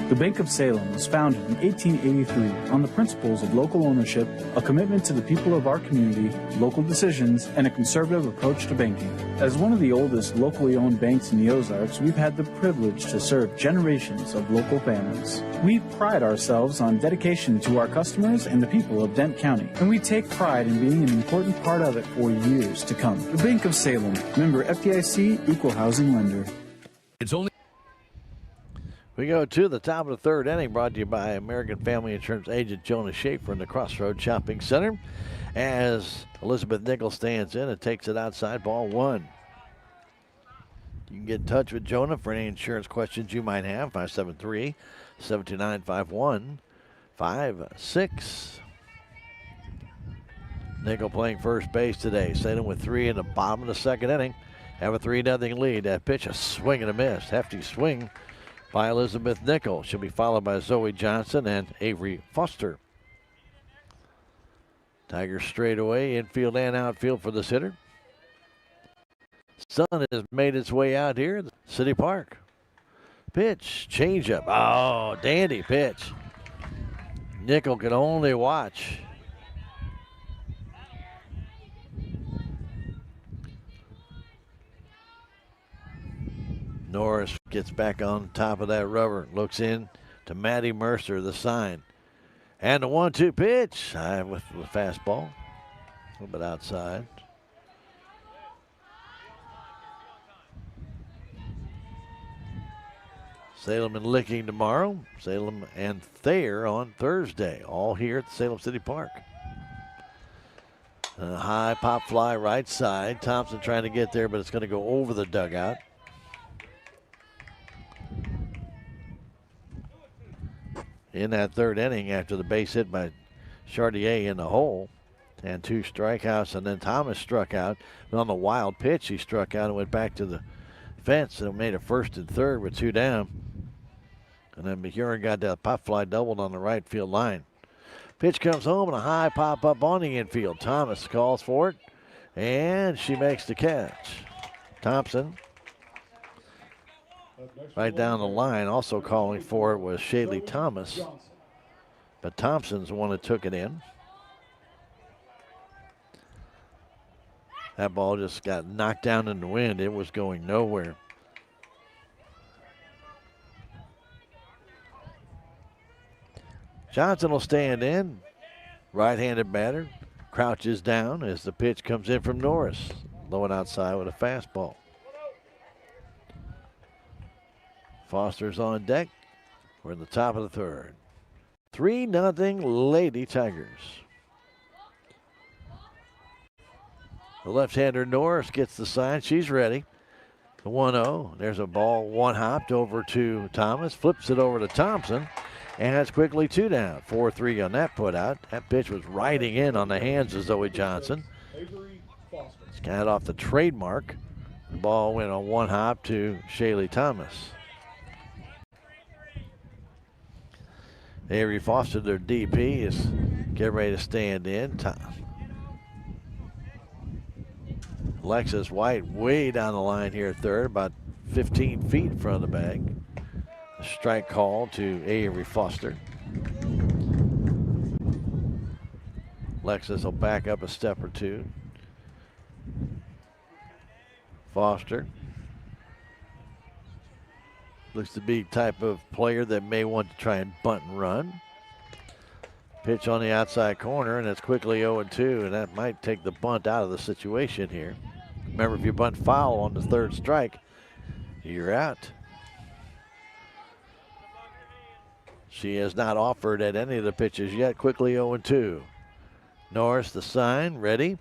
The Bank of Salem was founded in 1883 on the principles of local ownership, a commitment to the people of our community, local decisions, and a conservative approach to banking. As one of the oldest locally owned banks in the Ozarks, we've had the privilege to serve generations of local families. We pride ourselves on dedication to our customers and the people of Dent County, and we take pride in being an important part of it for years to come. The Bank of Salem, member FDIC, equal housing lender. It's only We go to the top of the 3rd inning, brought to you by American Family Insurance agent Jonah Schaefer in the Crossroads Shopping Center. As Elizabeth Nichols stands in and takes it outside, ball 1. You can get in touch with Jonah for any insurance questions you might have, 573-729-5156. Nickel playing first base today. Salem with 3 in the bottom of the 2nd inning. Have a 3-0 lead. That pitch, a swing and a miss. Hefty swing by Elizabeth Nickel. She'll be followed by Zoe Johnson and Avery Foster. Tigers straight away, infield and outfield for this hitter. Sun has made its way out here at City Park. Pitch, changeup. Oh, dandy pitch. Nickel can only watch. Norris gets back on top of that rubber. Looks in to Maddie Mercer, the sign. And the 1-2 pitch. High with the fastball. A little bit outside. Salem and Licking tomorrow. Salem and Thayer on Thursday. All here at the Salem City Park. And a high pop fly right side. Thompson trying to get there, but it's going to go over the dugout. In that 3rd inning, after the base hit by Chartier in the hole and 2 strikeouts, and then Thomas struck out. But on the wild pitch, he struck out and went back to the fence and made a 1st and 3rd with 2 down. And then Mahurin got that pop fly doubled on the right field line. Pitch comes home and a high pop up on the infield. Thomas calls for it, and she makes the catch. Thompson. Right down the line, also calling for it was Shaylee Thomas. But Thompson's the one that took it in. That ball just got knocked down in the wind. It was going nowhere. Johnson will stand in. Right-handed batter. Crouches down as the pitch comes in from Norris. Low and outside with a fastball. Foster's on deck. We're in the top of the 3rd. 3-0 Lady Tigers. The left-hander Norris gets the sign. She's ready. The 1-0. There's a ball one-hopped over to Thomas. Flips it over to Thompson. And it's quickly 2 down. 4-3 on that put out. That pitch was riding in on the hands of Zoe Johnson. It's got off the trademark The ball went on one hop to Shaylee Thomas. Avery Foster, their DP, is getting ready to stand in. Alexis White way down the line here at third, about 15 feet in front of the bag. A strike call to Avery Foster. Alexis will back up a step or two. Foster looks to be the type of player that may want to try and bunt and run. Pitch on the outside corner, and it's quickly 0-2, and that might take the bunt out of the situation here. Remember, if you bunt foul on the third strike, you're out. She has not offered at any of the pitches yet. Quickly 0-2. Norris, the sign, ready.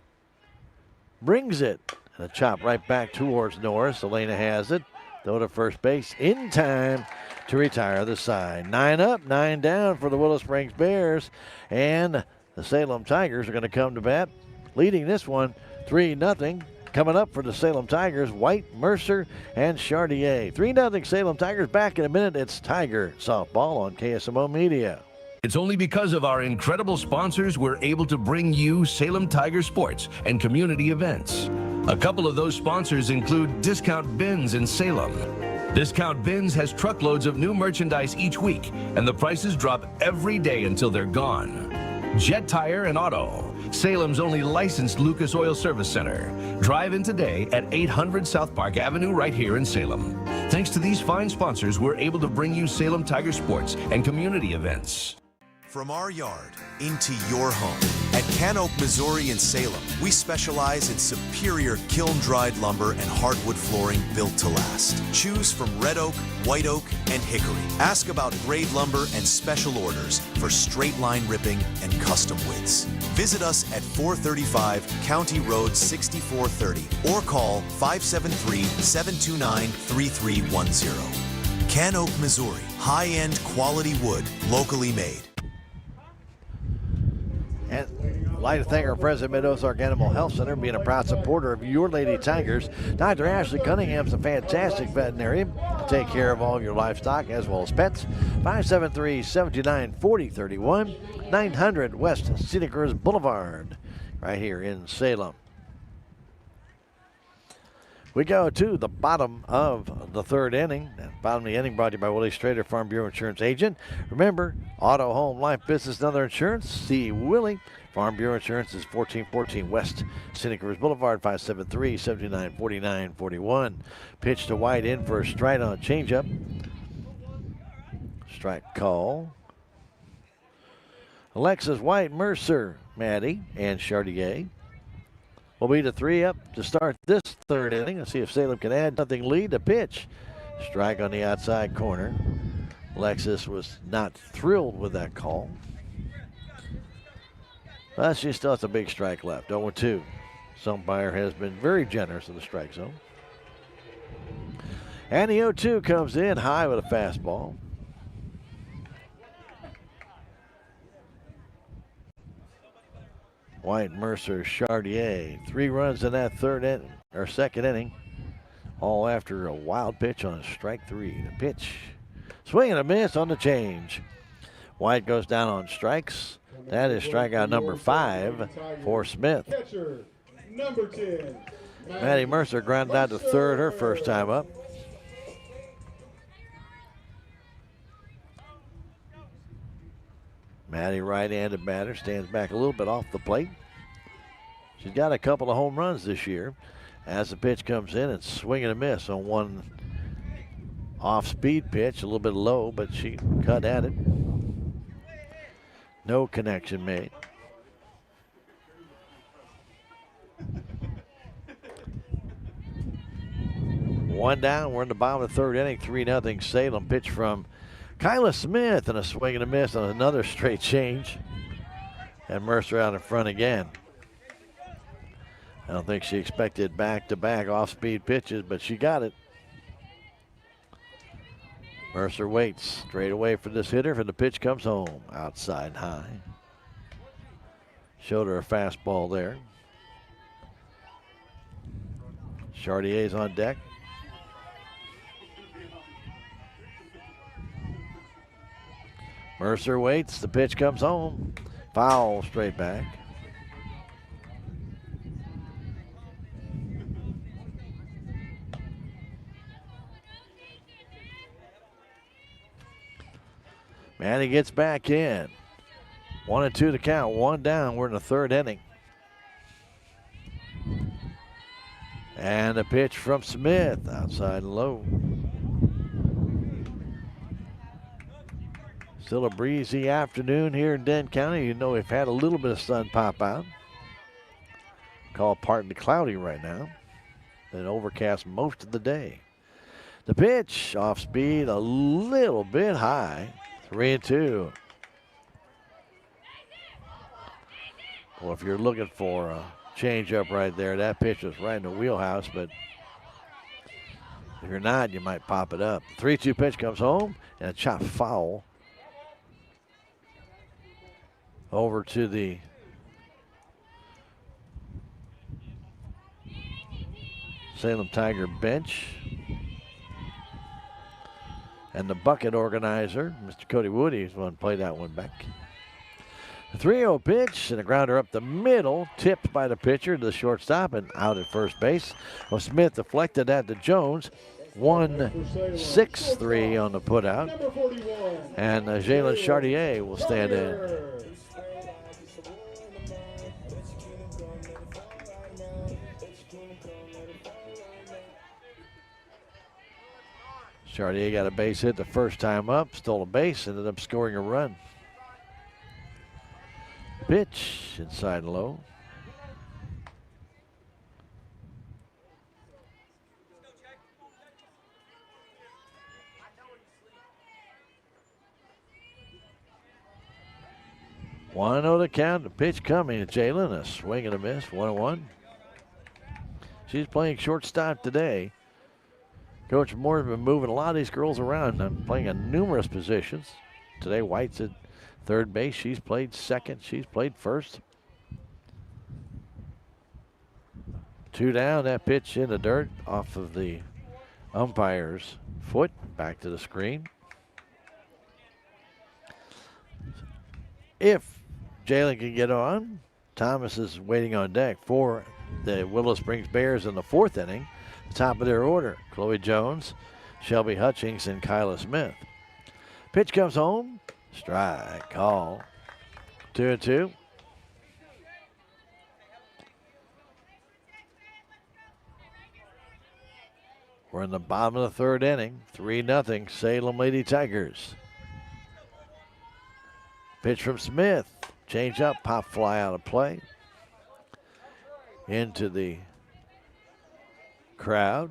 Brings it. And a chop right back towards Norris. Elena has it. Throw to first base in time to retire the side. 9 up, 9 down for the Willow Springs Bears. And the Salem Tigers are going to come to bat, leading this one 3-0. Coming up for the Salem Tigers, White, Mercer, and Chartier. 3-0 Salem Tigers. Back in a minute. It's Tiger Softball on KSMO Media. It's only because of our incredible sponsors we're able to bring you Salem Tiger sports and community events. A couple of those sponsors include Discount Bins in Salem. Discount Bins has truckloads of new merchandise each week, and the prices drop every day until they're gone. Jet Tire and Auto, Salem's only licensed Lucas Oil Service Center. Drive in today at 800 South Park Avenue right here in Salem. Thanks to these fine sponsors, we're able to bring you Salem Tiger sports and community events. From our yard into your home. At Can Oak, Missouri in Salem, we specialize in superior kiln-dried lumber and hardwood flooring built to last. Choose from red oak, white oak, and hickory. Ask about grade lumber and special orders for straight line ripping and custom widths. Visit us at 435 County Road 6430 or call 573-729-3310. Can Oak, Missouri. High-end quality wood, locally made. And I'd like to thank our president, Mid-Ozark Animal Health Center, being a proud supporter of your Lady Tigers. Dr. Ashley Cunningham's a fantastic veterinarian to take care of all of your livestock as well as pets. 573-729-4031, 900 West Scenic Ridge Boulevard, right here in Salem. We go to the bottom of the third inning. Bottom of the inning brought to you by Willie Strader, Farm Bureau Insurance Agent. Remember, auto, home, life, business, and other insurance. See Willie. Farm Bureau Insurance is 1414 West Scenic Ridge Boulevard, 573-729-4941. Pitch to White in for a strike on a changeup. Strike call. Alexis White, Mercer, Maddie, and Chartier will be the 3 up to start this third inning. Let's see if Salem can add nothing lead. The pitch. Strike on the outside corner. Alexis was not thrilled with that call. But she still has a big strike left. 0-2. This umpire has been very generous in the strike zone. And the 0-2 comes in high with a fastball. White, Mercer, Chartier. 3 runs in that second inning. All after a wild pitch on strike 3. The pitch. Swing and a miss on the change. White goes down on strikes. That is strikeout number 5 for Smith. Catcher, number 10. Maddie Mercer grounded out to third her first time up. Maddie, right-handed batter, stands back a little bit off the plate. She's got a couple of home runs this year. As the pitch comes in, it's swing and a miss on one off-speed pitch, a little bit low, but she cut at it. No connection made. One down, we're in the bottom of the third inning, 3-0 Salem. Pitch from Kyla Smith and a swing and a miss on another straight change. And Mercer out in front again. I don't think she expected back-to-back off-speed pitches, but she got it. Mercer waits straight away for this hitter, and the pitch comes home. Outside high. Showed her a fastball there. Chartier's on deck. Mercer waits. The pitch comes home. Foul straight back. Manny gets back in. 1-2 to count. One down. We're in the third inning. And a pitch from Smith. Outside low. Still a breezy afternoon here in Dent County. You know we've had a little bit of sun pop out. Call partly cloudy right now. Been overcast most of the day. The pitch off speed a little bit high. 3-2. Well, if you're looking for a change-up right there, that pitch was right in the wheelhouse, but if you're not, you might pop it up. 3-2 pitch comes home, and a chop foul over to the Salem Tiger bench. And the bucket organizer, Mr. Cody Woody, is going to play that one back. The 3-0 pitch and a grounder up the middle, tipped by the pitcher to the shortstop and out at first base. Well, Smith deflected that to Jones. 1-6-3 on the putout. And Jalen Chartier will stand in. Chartier got a base hit the first time up, stole a base, ended up scoring a run. Pitch inside low. One oh to count. The pitch coming to Jalen. A swing and a miss. 1-1. She's playing shortstop today. Coach Moore's been moving a lot of these girls around and playing in numerous positions. Today, White's at third base. She's played second. She's played first. 2 down. That pitch in the dirt off of the umpire's foot. Back to the screen. If Jalen can get on, Thomas is waiting on deck for the Willow Springs Bears in the fourth inning. Top of their order, Chloe Jones, Shelby Hutchings, and Kyla Smith. Pitch comes home. Strike call. 2-2. We're in the bottom of the third inning. 3-0 Salem Lady Tigers. Pitch from Smith. Change up, pop fly out of play. Into the crowd.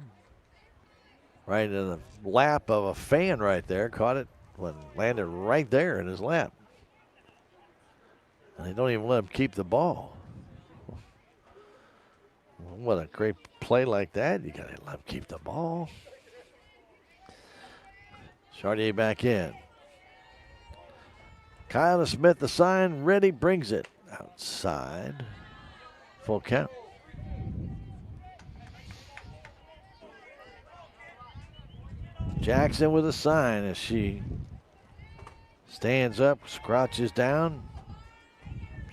Right in the lap of a fan right there. Caught it when landed right there in his lap. And they don't even let him keep the ball. What a great play like that. You gotta let him keep the ball. Chartier back in. Kyla Smith, the sign, ready, brings it outside. Full count. Jackson with a sign as she stands up, crouches down,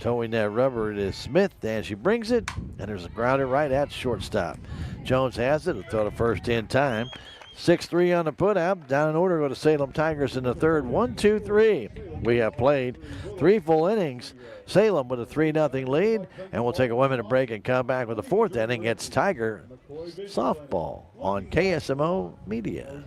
towing that rubber. It is Smith, and she brings it, and there's a grounder right at shortstop. Jones has it. He'll throw the first in time. 6-3 on the put-out. Down in order go to Salem Tigers in the third. 1-2-3. We have played 3 full innings. Salem with a 3-0 lead, and we'll take a 1-minute break and come back with the fourth inning. It's Tiger softball on KSMO Media.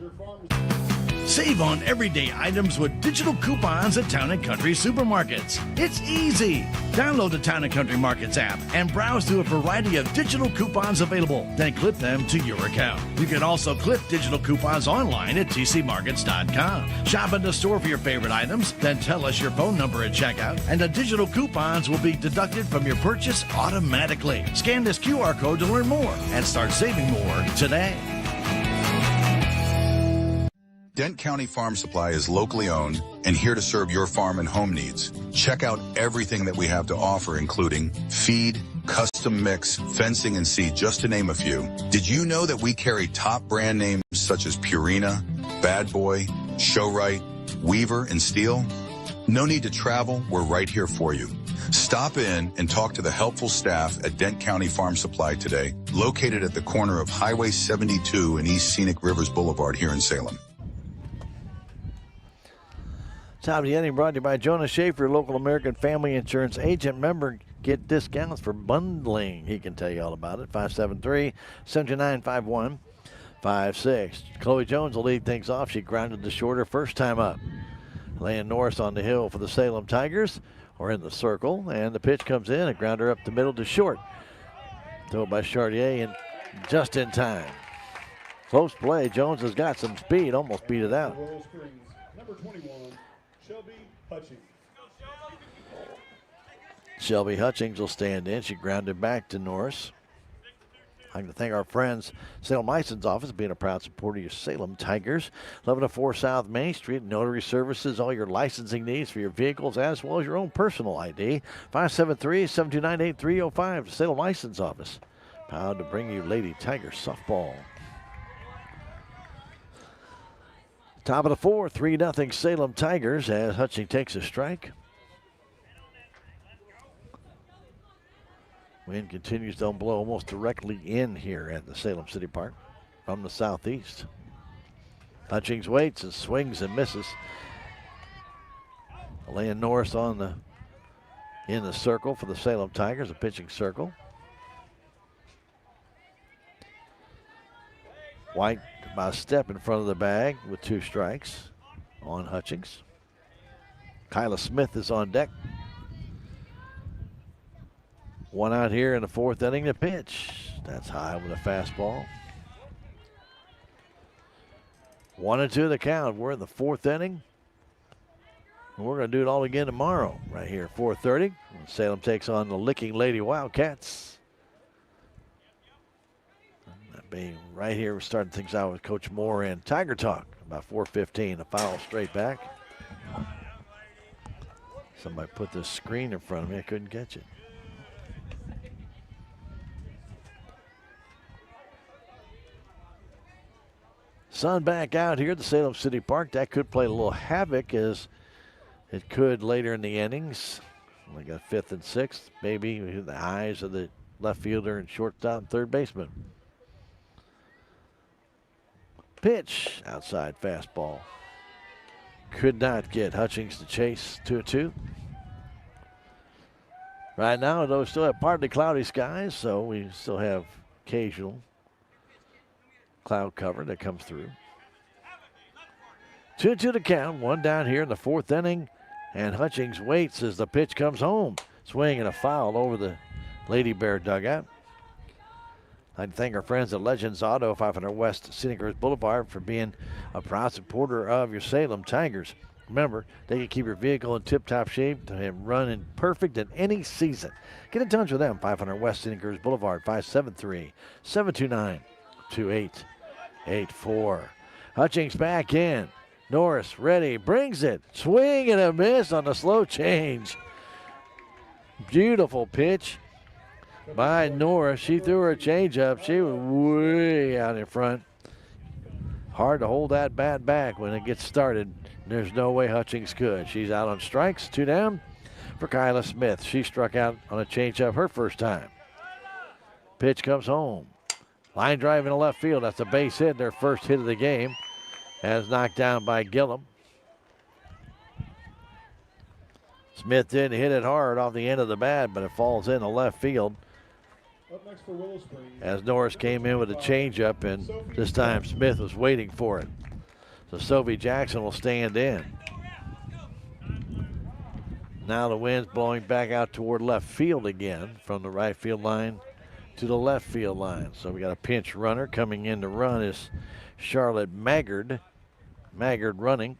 Save on everyday items with digital coupons at Town & Country Supermarkets. It's easy. Download the Town & Country Markets app and browse through a variety of digital coupons available. Then clip them to your account. You can also clip digital coupons online at tcmarkets.com. Shop in the store for your favorite items, then tell us your phone number at checkout, and the digital coupons will be deducted from your purchase automatically. Scan this QR code to learn more and start saving more today. Dent County Farm Supply is locally owned and here to serve your farm and home needs. Check out everything that we have to offer, including feed, custom mix, fencing, and seed, just to name a few. Did you know that we carry top brand names such as Purina, Bad Boy, Showrite, Weaver, and Steel? No need to travel, we're right here for you. Stop in and talk to the helpful staff at Dent County Farm Supply today, located at the corner of Highway 72 and East Scenic Rivers Boulevard here in Salem. Top of the inning brought to you by Jonah Schaefer, local American Family Insurance agent. Member, get discounts for bundling. He can tell you all about it. 573-7951-56. Chloe Jones will lead things off. She grounded the shorter first time up. Laying Norris on the hill for the Salem Tigers, or in the circle, and the pitch comes in, a grounder up the middle to short. Throw by Chartier, and just in time. Close play. Jones has got some speed, almost beat it out. Number 21, Shelby Hutchings. Shelby Hutchings will stand in. She grounded back to Norris. I'd like to thank our friends, Salem License Office, being a proud supporter of your Salem Tigers. 1104 South Main Street, notary services, all your licensing needs for your vehicles as well as your own personal ID. 573-729-8305, the Salem License Office. Proud to bring you Lady Tiger softball. Top of the fourth, 3-0 Salem Tigers as Hutchings takes a strike. Wind continues to blow almost directly in here at the Salem City Park from the southeast. Hutchings waits and swings and misses. Laying Norris in the circle for the Salem Tigers, a pitching circle. White about a step in front of the bag with 2 strikes on Hutchings. Kyla Smith is on deck. One out here in the fourth inning to pitch. That's high with a fastball. 1-2 the count. We're in the fourth inning. And we're going to do it all again tomorrow, right here at 4:30. When Salem takes on the Licking Lady Wildcats. That being right here, we're starting things out with Coach Moore and Tiger Talk. About 4:15, a foul straight back. Somebody put the screen in front of me. I couldn't catch it. Sun back out here at the Salem City Park. That could play a little havoc as it could later in the innings. We got 5th and 6th. Maybe the eyes of the left fielder and shortstop and third baseman. Pitch, outside fastball. Could not get Hutchings to chase 2-2. Right now, though, we still have partly cloudy skies, so we still have occasional cloud cover that comes through. 2-2 to count. One down here in the fourth inning. And Hutchings waits as the pitch comes home. Swing and a foul over the Lady Bear dugout. I'd thank our friends at Legends Auto, 500 West Scenic Rivers Boulevard, for being a proud supporter of your Salem Tigers. Remember, they can keep your vehicle in tip-top shape and run in perfect in any season. Get in touch with them, 500 West Scenic Rivers Boulevard, 573-729-2884. Hutchings back in. Norris ready, brings it. Swing and a miss on the slow change. Beautiful pitch by Norris. She threw her changeup. She was way out in front. Hard to hold that bat back when it gets started. There's no way Hutchings could. She's out on strikes. 2 down for Kyla Smith. She struck out on a changeup her first time. Pitch comes home. Line drive in the left field. That's a base hit. Their first hit of the game. As knocked down by Gillum. Smith didn't hit it hard off the end of the bat, but it falls in the left field. Up next for Willow Springs, as Norris came in with a changeup, and this time Smith was waiting for it. So Sophie Jackson will stand in. Now the wind's blowing back out toward left field again from the right field line to the left field line. So we got a pinch runner. Coming in to run is Charlotte Maggard. Maggard running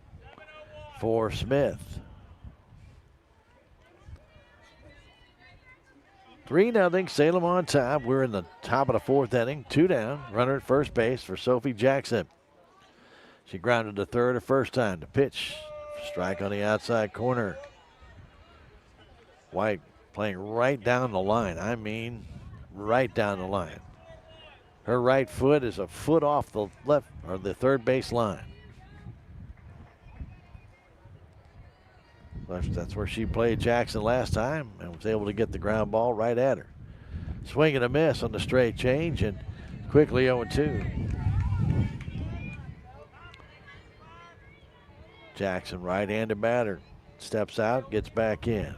for Smith. 3-0 Salem on top. We're in the top of the fourth inning. 2 down. Runner at first base for Sophie Jackson. She grounded to third her first time. The pitch. Strike on the outside corner. White playing right down the line. I mean, right down the line. Her right foot is a foot off the left or the third base line. That's where she played Jackson last time and was able to get the ground ball right at her. Swing and a miss on the straight change and quickly 0-2. Jackson, right-handed batter, steps out, gets back in.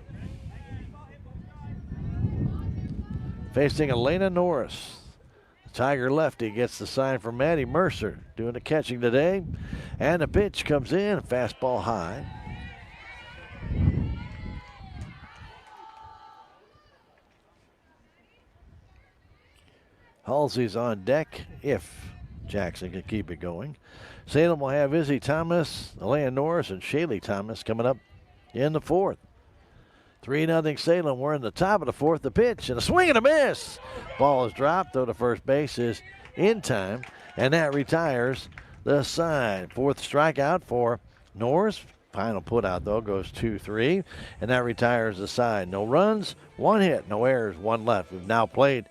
Facing Elena Norris. The Tiger lefty gets the sign from Maddie Mercer doing the catching today. And the pitch comes in, fastball high. Halsey's on deck if Jackson can keep it going. Salem will have Izzy Thomas, Elena Norris, and Shaylee Thomas coming up in the fourth. 3-0 Salem. We're in the top of the fourth. The pitch and a swing and a miss. Ball is dropped, though the first base is in time, and that retires the side. Fourth strikeout for Norris. Final put out, though, goes 2-3, and that retires the side. No runs, 1 hit, no errors, 1 left. We've now played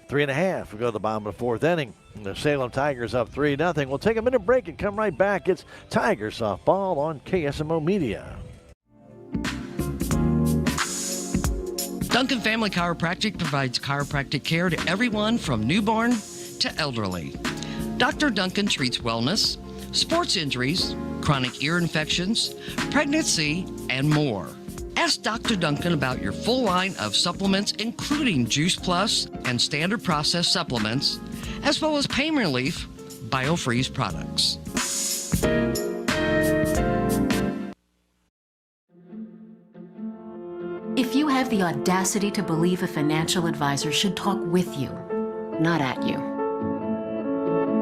3.5. We go to the bottom of the fourth inning. The Salem Tigers up 3-0. We'll take a minute break and come right back. It's Tiger Softball on KSMO Media. Duncan Family Chiropractic provides chiropractic care to everyone from newborn to elderly. Dr. Duncan treats wellness, sports injuries, chronic ear infections, pregnancy, and more. Ask Dr. Duncan about your full line of supplements, including Juice Plus and standard processed supplements, as well as pain relief, BioFreeze products. If you have the audacity to believe a financial advisor should talk with you, not at you.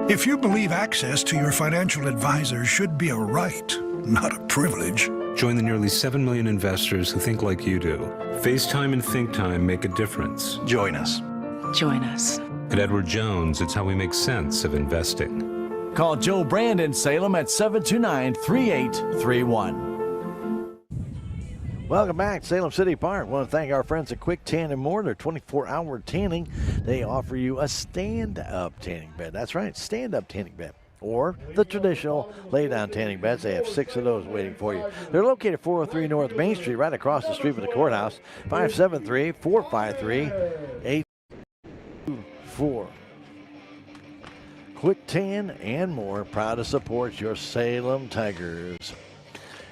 If you believe access to your financial advisor should be a right, not a privilege. Join the nearly 7 million investors who think like you do. FaceTime and Think Time make a difference. Join us. Join us. At Edward Jones, it's how we make sense of investing. Call Joe Brand in Salem at 729-3831. Welcome back to Salem City Park. I want to thank our friends at Quick Tan and More. Their 24-hour tanning. They offer you a stand-up tanning bed. That's right, stand-up tanning bed. Or the traditional lay-down tanning beds. They have 6 of those waiting for you. They're located 403 North Main Street, right across the street from the courthouse. 573-453-824. Quick Tan and More, proud to support your Salem Tigers.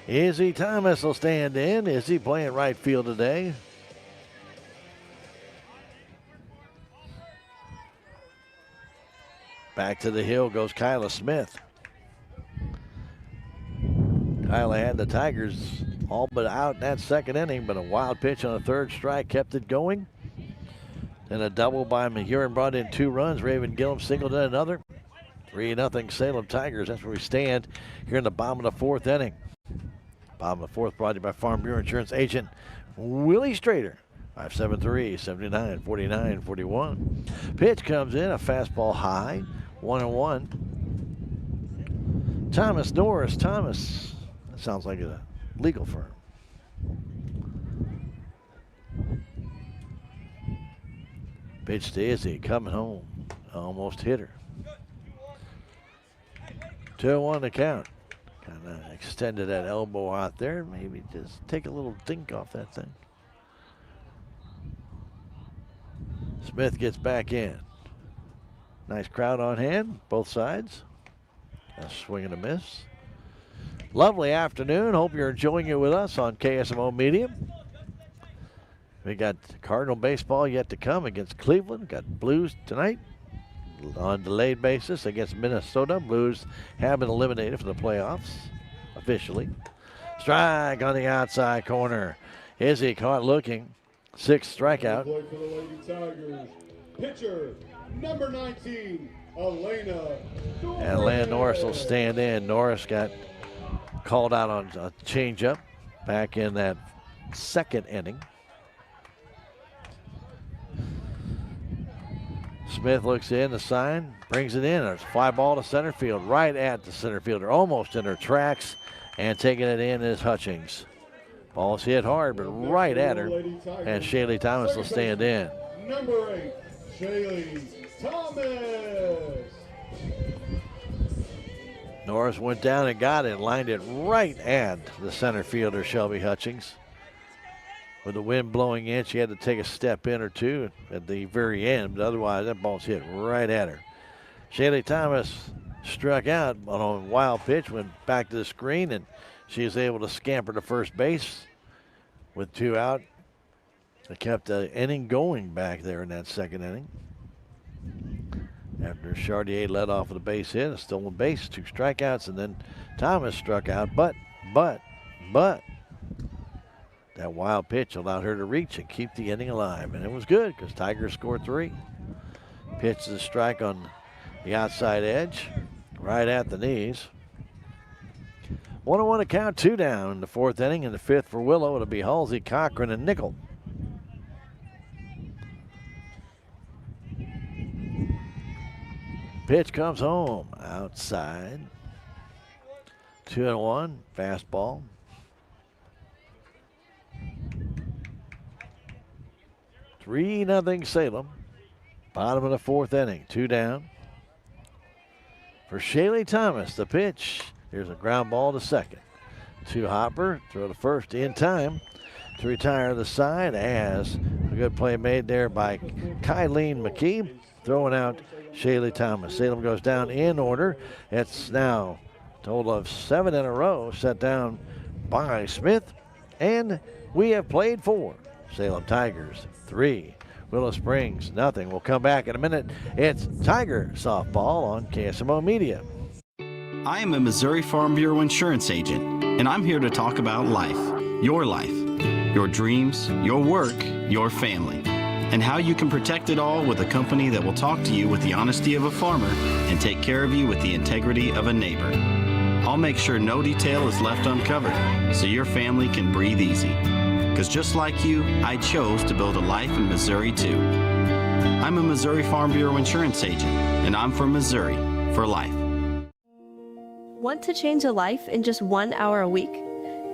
Izzy Thomas will stand in. Izzy playing right field today. Back to the hill goes Kyla Smith. Kyla had the Tigers all but out in that second inning, but a wild pitch on a third strike kept it going. Then a double by Mahurin brought in 2 runs. Raven Gillum singled in another. 3-0 Salem Tigers. That's where we stand here in the bottom of the fourth inning. Bottom of the fourth, brought to you by Farm Bureau Insurance agent Willie Strader. 573-79-49-41. Pitch comes in, a fastball high, 1-1. Thomas Norris. Thomas, that sounds like a legal firm. Pitch to Izzy, coming home. Almost hit her. 2-1 to count. Kind of extended that elbow out there. Maybe just take a little dink off that thing. Smith gets back in. Nice crowd on hand, both sides. A swing and a miss. Lovely afternoon. Hope you're enjoying it with us on KSMO Media. We got Cardinal baseball yet to come against Cleveland. Got Blues tonight on delayed basis against Minnesota. Blues have been eliminated from the playoffs officially. Strike on the outside corner. Izzy caught looking. 6th strikeout. Play for the Lady Tigers. Pitcher number 19, Elena Norris. And Elena Norris will stand in. Norris got called out on a changeup back in that second inning. Smith looks in, the sign, brings it in. There's a fly ball to center field, right at the center fielder, almost in her tracks, and taking it in is Hutchings. Ball's hit hard, but right at her, and Shaylee Thomas will stand in. Number 8, Shaylee Thomas. Norris went down and got it, lined it right at the center fielder, Shelby Hutchings. With the wind blowing in, she had to take a step in or two at the very end, but otherwise that ball's hit right at her. Shaylee Thomas struck out on a wild pitch, went back to the screen, and she was able to scamper to first base with 2 out. It kept the inning going back there in that second inning. After Chartier led off with a base hit, a stolen base, 2 strikeouts, and then Thomas struck out. But that wild pitch allowed her to reach and keep the inning alive. And it was good because Tigers scored 3. Pitch to strike on the outside edge, right at the knees. 1-1 to count, 2 down in the 4th inning. In the 5th for Willow, it'll be Halsey, Cochran, and Nickel. Pitch comes home outside. 2-1, fastball. Three nothing Salem. Bottom of the 4th inning, 2 down. For Shaylee Thomas, the pitch. Here's a ground ball to second. To Hopper, throw to first in time to retire the side, as a good play made there by Kylene McKee, throwing out Shaylee Thomas. Salem goes down in order. It's now a total of 7 in a row set down by Smith, and we have played 4. Salem Tigers 3, Willow Springs nothing. We'll come back in a minute. It's Tiger softball on KSMO Media. I am a Missouri Farm Bureau insurance agent, and I'm here to talk about life, your dreams, your work, your family, and how you can protect it all with a company that will talk to you with the honesty of a farmer and take care of you with the integrity of a neighbor. I'll make sure no detail is left uncovered so your family can breathe easy. Because just like you, I chose to build a life in Missouri too. I'm a Missouri Farm Bureau insurance agent, and I'm from Missouri for life. Want to change a life in just 1 hour a week?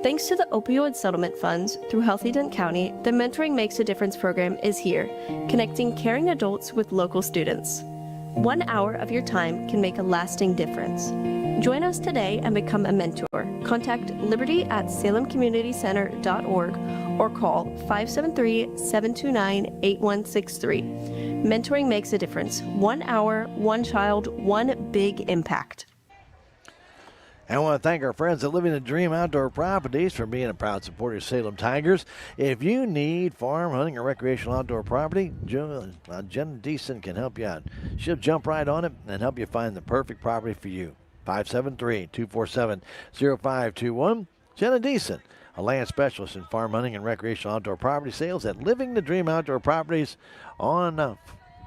Thanks to the opioid settlement funds through Healthy Dent County, the Mentoring Makes a Difference program is here, connecting caring adults with local students. 1 hour of your time can make a lasting difference. Join us today and become a mentor. Contact liberty@salemcommunitycenter.org or call 573-729-8163. Mentoring makes a difference. 1 hour, 1 child, 1 big impact. I want to thank our friends at Living the Dream Outdoor Properties for being a proud supporter of Salem Tigers. If you need farm, hunting, or recreational outdoor property, Jen Deason can help you out. She'll jump right on it and help you find the perfect property for you. 573-247-0521. Jenna Deason, a land specialist in farm, hunting, and recreational outdoor property sales at Living the Dream Outdoor Properties on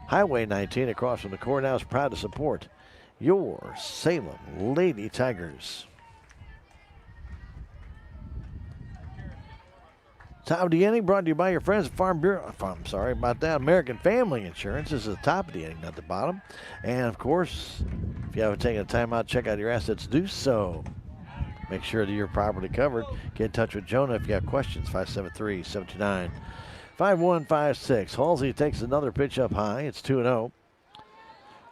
Highway 19 across from the courthouse. Proud to support your Salem Lady Tigers. Top of the inning brought to you by your friends at Farm Bureau. I'm sorry about that. American Family Insurance. This is the top of the inning, not the bottom. And of course, if you haven't taken a time out to check out your assets, do so. Make sure that you're properly covered. Get in touch with Jonah if you have questions. 573-729-5156. Halsey takes another pitch up high. It's 2-0.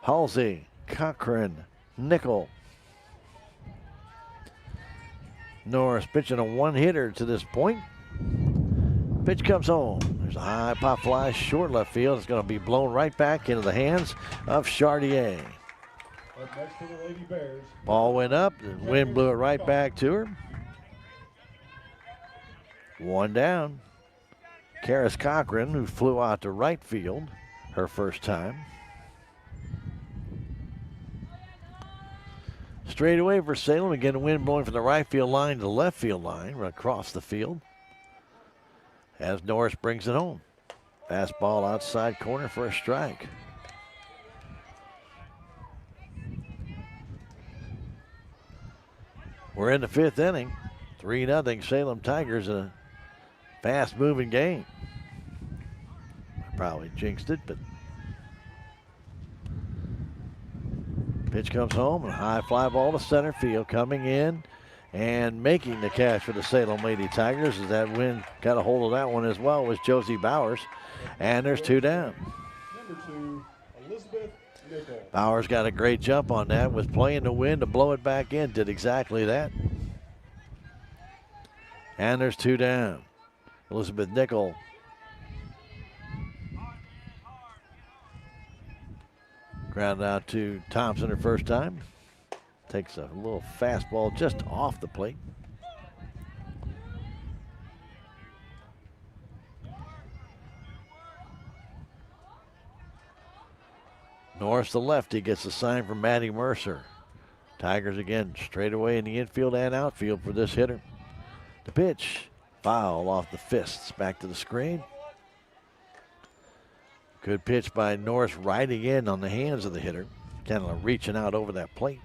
Halsey, Cochran, Nickel. Norris pitching a one-hitter to this point. Pitch comes home. There's a high pop fly, short left field. It's going to be blown right back into the hands of Chartier. Up next for the Lady Bears. Ball went up, the wind blew it right back to her. 1 down. Karis Cochran, who flew out to right field her first time. Straight away for Salem. Again, the wind blowing from the right field line to the left field line, right across the field. As Norris brings it home. Fastball outside corner for a strike. We're in the 5th inning. 3-0 Salem Tigers in a fast-moving game. I probably jinxed it, but pitch comes home, and a high fly ball to center field. Coming in And making the catch for the Salem Lady Tigers, as that wind got a hold of that one as well, was Josie Bowers. And there's 2 down. Number 2, Elizabeth Nickel. Bowers got a great jump on that, was playing the wind to blow it back in, did exactly that. And there's 2 down. Elizabeth Nickel. Grounded out to Thompson her first time. Takes a little fastball just off the plate. Norris, the lefty, gets the sign from Maddie Mercer. Tigers again straight away in the infield and outfield for this hitter. The pitch, foul off the fists, back to the screen. Good pitch by Norris, riding in on the hands of the hitter, kind of reaching out over that plate.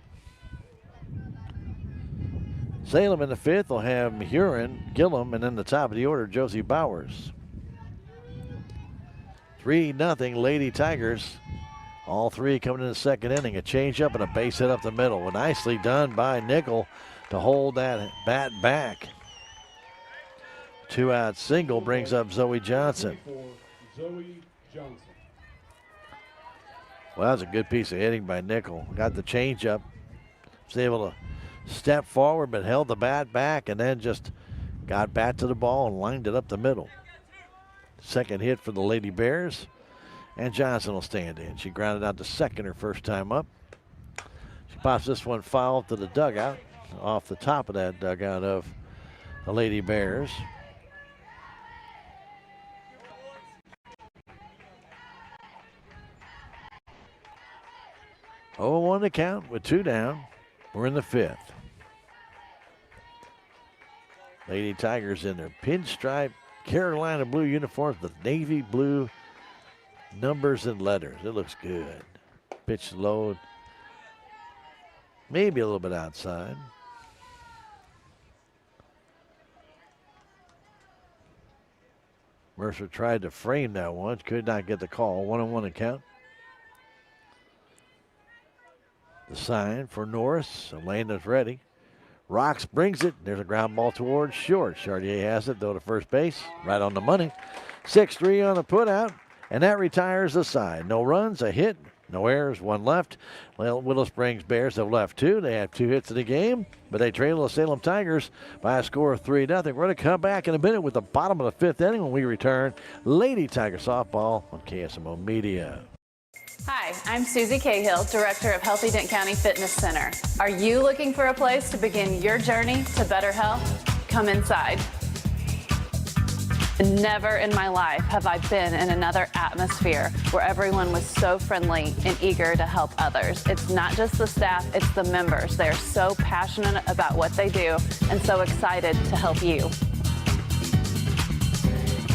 Salem in the 5th will have Mahurin, Gillum, and then the top of the order, Josie Bowers. 3-0 Lady Tigers. All 3 coming in the 2nd inning. A changeup and a base hit up the middle. Well, nicely done by Nickel to hold that bat back. 2-out single brings up Zoe Johnson. Zoe Johnson. Well, that was a good piece of hitting by Nickel. Got the changeup. Was able to step forward but held the bat back and then just got back to the ball and lined it up the middle. Second hit for the Lady Bears. And Johnson will stand in. She grounded out to second her first time up. She pops this one foul to the dugout, off the top of that dugout of the Lady Bears. Oh, 1 to count with 2 down. We're in the 5th. Lady Tigers in their pinstripe Carolina blue uniforms with navy blue numbers and letters. It looks good. Pitch low. Maybe a little bit outside. Mercer tried to frame that one. Could not get the call. 1-1 to count. The sign for Norris. Elena's ready. Rocks brings it. There's a ground ball towards short. Chartier has it, though, to first base. Right on the money. 6-3 on the putout. And that retires the side. No runs, a hit, no errors, 1 left. Well, Willow Springs Bears have left 2. They have 2 hits in the game, but they trail the Salem Tigers by a score of 3-0. We're going to come back in a minute with the bottom of the 5th inning when we return. Lady Tiger Softball on KSMO Media. Hi, I'm Susie Cahill, Director of Healthy Dent County Fitness Center. Are you looking for a place to begin your journey to better health? Come inside. Never in my life have I been in another atmosphere where everyone was so friendly and eager to help others. It's not just the staff, it's the members. They are so passionate about what they do and so excited to help you.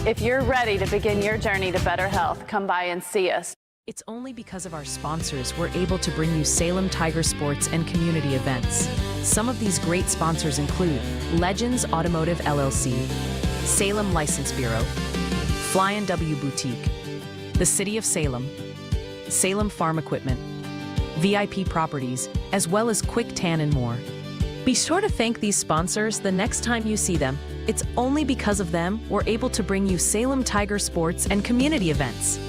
If you're ready to begin your journey to better health, come by and see us. It's only because of our sponsors we're able to bring you Salem Tiger sports and community events. Some of these great sponsors include Legends Automotive LLC, Salem License Bureau, Fly & W Boutique, the City of Salem, Salem Farm Equipment, VIP Properties, as well as Quick Tan and more. Be sure to thank these sponsors the next time you see them. It's only because of them we're able to bring you Salem Tiger sports and community events.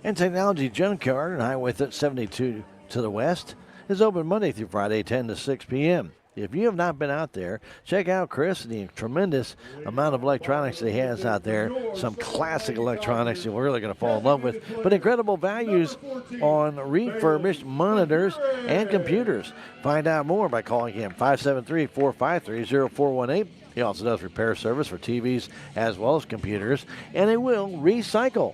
And Technology Junkyard on Highway 72 to the west is open Monday through Friday, 10 to 6 p.m. If you have not been out there, check out Chris and the tremendous amount of electronics that he has out there. Some classic electronics you're really going to fall in love with, but incredible values on refurbished monitors and computers. Find out more by calling him 573-453-0418. He also does repair service for TVs as well as computers, and they will recycle.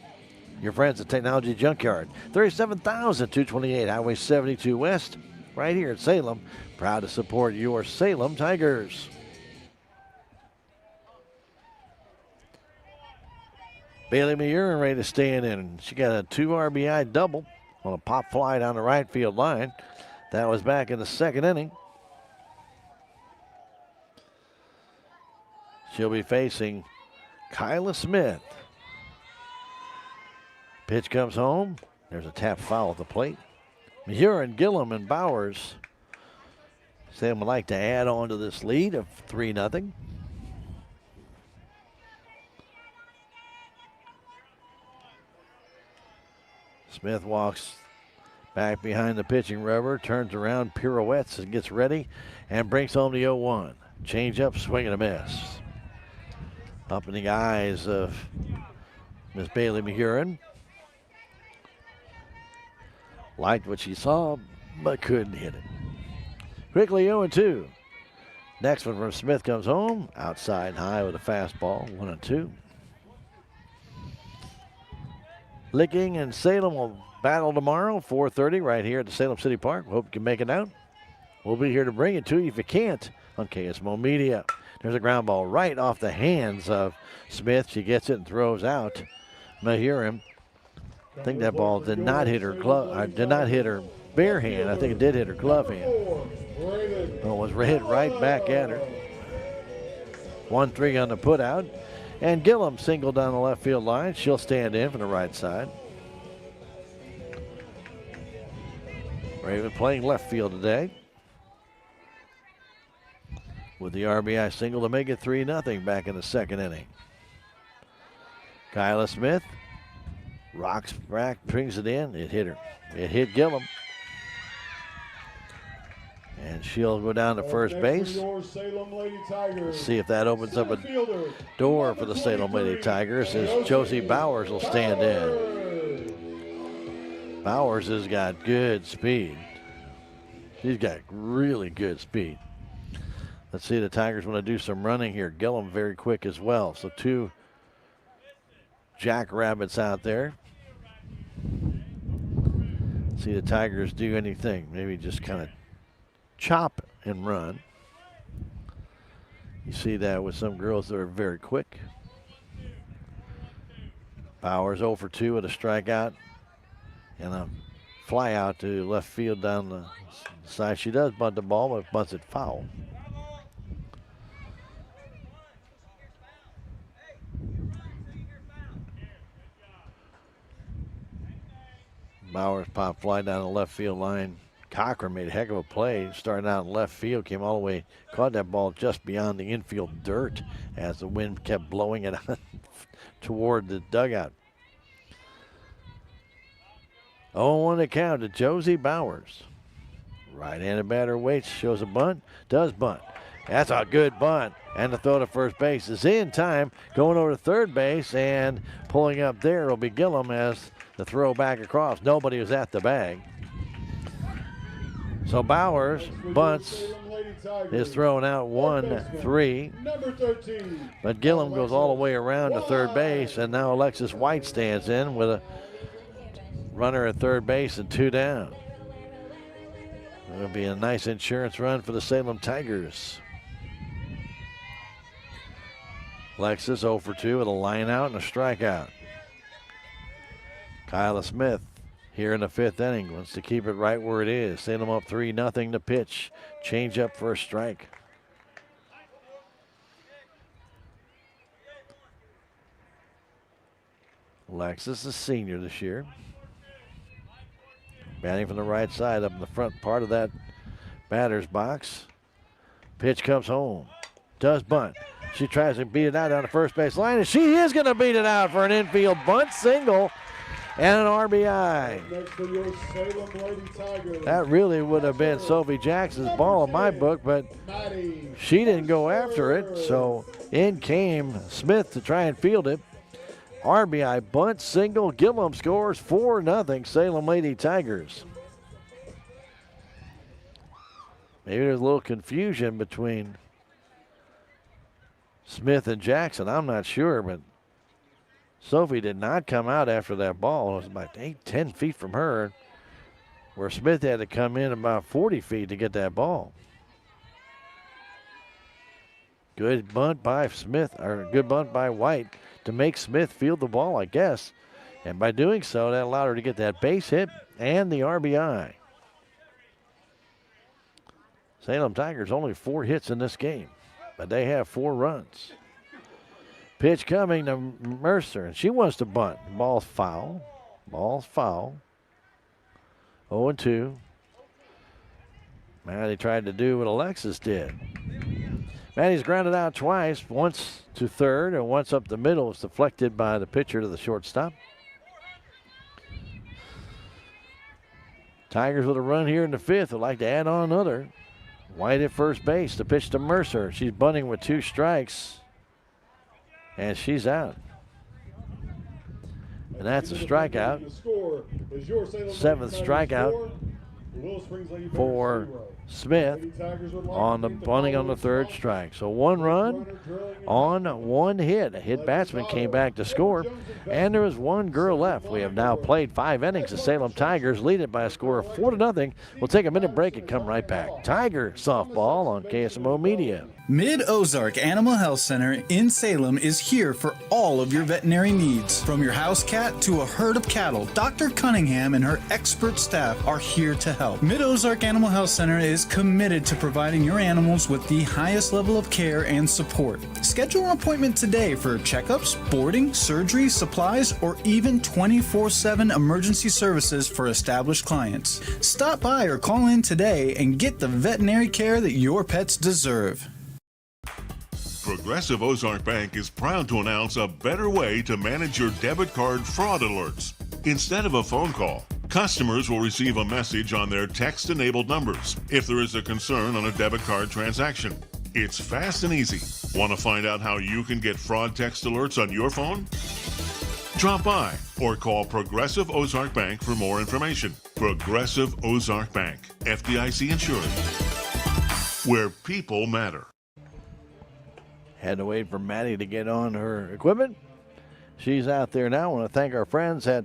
Your friends at Technology Junkyard, 37,228 Highway 72 West, right here at Salem. Proud to support your Salem Tigers. Bailey Mahurin ready to stand in. She got a 2 RBI double on a pop fly down the right field line. That was back in the 2nd inning. She'll be facing Kyla Smith. Pitch comes home. There's a tap foul at the plate. Murin, Gillum, and Bowers. Salem would like to add on to this lead of 3-0. Smith walks back behind the pitching rubber, turns around, pirouettes and gets ready, and brings home the 0-1. Change up, swing and a miss. Up in the eyes of Miss Bailey Murin. Liked what she saw, but couldn't hit it. Quickly 0-2. Next one from Smith comes home. Outside high with a fastball, 1-2. Licking and Salem will battle tomorrow, 4:30 right here at the Salem City Park. Hope you can make it out. We'll be here to bring it to you if you can't on KSMO Media. There's a ground ball right off the hands of Smith. She gets it and throws out Murin. I think that ball did not hit her glove. Did not hit her bare hand. I think it did hit her glove hand. It was hit right back at her. 1-3 on the put out. And Gillum singled down the left field line. She'll stand in from the right side. Raven playing left field today, with the RBI single to make it 3-0 back in the second inning. Kyla Smith rocks back, brings it in. It hit her. It hit Gillum. And she'll go down to first base. Let's see if that opens up a door for the Salem Lady Tigers, as Josie Bowers will stand in. Bowers has got good speed. She's got really good speed. Let's see, the Tigers want to do some running here. Gillum very quick as well. So 2 jackrabbits out there. See the Tigers do anything. Maybe just kind of chop and run. You see that with some girls that are very quick. Bowers 0 for 2 with a strikeout and a fly out to left field down the side. She does bunt the ball, but bunts it foul. Bowers pop fly down the left field line. Cochran made a heck of a play, starting out in left field, came all the way, caught that ball just beyond the infield dirt as the wind kept blowing it toward the dugout. 0-1 to count to Josie Bowers. Right-handed batter waits, shows a bunt, does bunt. That's a good bunt. And the throw to first base is in time. Going over to third base and pulling up there will be Gillum as the throw back across. Nobody was at the bag. So Bowers bunts, is thrown out 1-3. But Gillum goes all the way around to third base, and now Alexis White stands in with a runner at third base and 2 down. It'll be a nice insurance run for the Salem Tigers. Alexis 0 for 2 with a line out and a strikeout. Kyla Smith here in the 5th inning wants to keep it right where it is. Salem up 3-0 to pitch. Change up for a strike. Alexis is senior this year. Batting from the right side up in the front part of that batter's box. Pitch comes home. Does bunt. She tries to beat it out down the first base line, and she is going to beat it out for an infield bunt single and an RBI. That really would have been Sophie Jackson's ball in my book, but she didn't go after it, so in came Smith to try and field it. RBI bunt single. Gillum scores 4-0 Salem Lady Tigers. Maybe there's a little confusion between Smith and Jackson. I'm not sure, but Sophie did not come out after that ball. It was about 8-10 feet from her, where Smith had to come in about 40 feet to get that ball. Good bunt by Smith, or good bunt by White to make Smith field the ball, I guess. And by doing so, that allowed her to get that base hit and the RBI. Salem Tigers only 4 hits in this game, but they have 4 runs. Pitch coming to Mercer, and she wants to bunt. Ball's foul. Ball's foul. 0-2. Maddie tried to do what Alexis did. Maddie's grounded out twice, once to third and once up the middle. It's deflected by the pitcher to the shortstop. Tigers with a run here in the fifth would like to add on another. White at first base. The pitch to Mercer. She's bunting with 2 strikes. And she's out. And that's a strikeout. 7th strikeout for Smith on the bunting on the 3rd strike. So 1 run on 1 hit. A hit batsman came back to score, and there was 1 girl left. We have now played 5 innings. The Salem Tigers lead it by a score of 4-0. We'll take a minute break and come right back. Tiger softball on KSMO Media. Mid-Ozark Animal Health Center in Salem is here for all of your veterinary needs. From your house cat to a herd of cattle, Dr. Cunningham and her expert staff are here to help. Mid-Ozark Animal Health Center is committed to providing your animals with the highest level of care and support. Schedule an appointment today for checkups, boarding, surgery, supplies, or even 24/7 emergency services for established clients. Stop by or call in today and get the veterinary care that your pets deserve. Progressive Ozark Bank is proud to announce a better way to manage your debit card fraud alerts. Instead of a phone call, customers will receive a message on their text-enabled numbers if there is a concern on a debit card transaction. It's fast and easy. Want to find out how you can get fraud text alerts on your phone? Drop by or call Progressive Ozark Bank for more information. Progressive Ozark Bank, FDIC insured, where people matter. Had to wait for Maddie to get on her equipment. She's out there now. I want to thank our friends at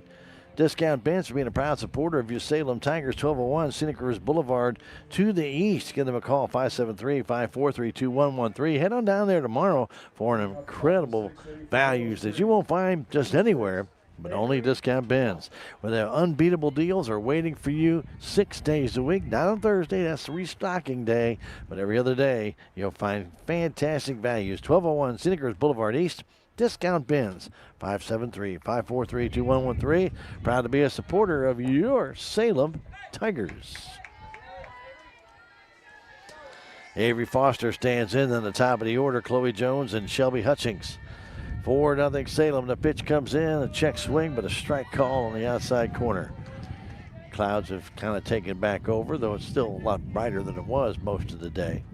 Discount Bins for being a proud supporter of your Salem Tigers. 1201 Scenic Rivers Boulevard to the east. Give them a call, 573-543-2113. Head on down there tomorrow for an incredible values that you won't find just anywhere, but only Discount Bins, where their unbeatable deals are waiting for you 6 days a week. Not on Thursday, that's restocking day, but every other day you'll find fantastic values. 1201 Scenic Rivers Boulevard East, Discount Bins, 573-543-2113. Proud to be a supporter of your Salem Tigers. Avery Foster stands in on the top of the order. Chloe Jones and Shelby Hutchings. 4-0 Salem. The pitch comes in, a check swing, but a strike call on the outside corner. Clouds have kind of taken back over, though it's still a lot brighter than it was most of the day.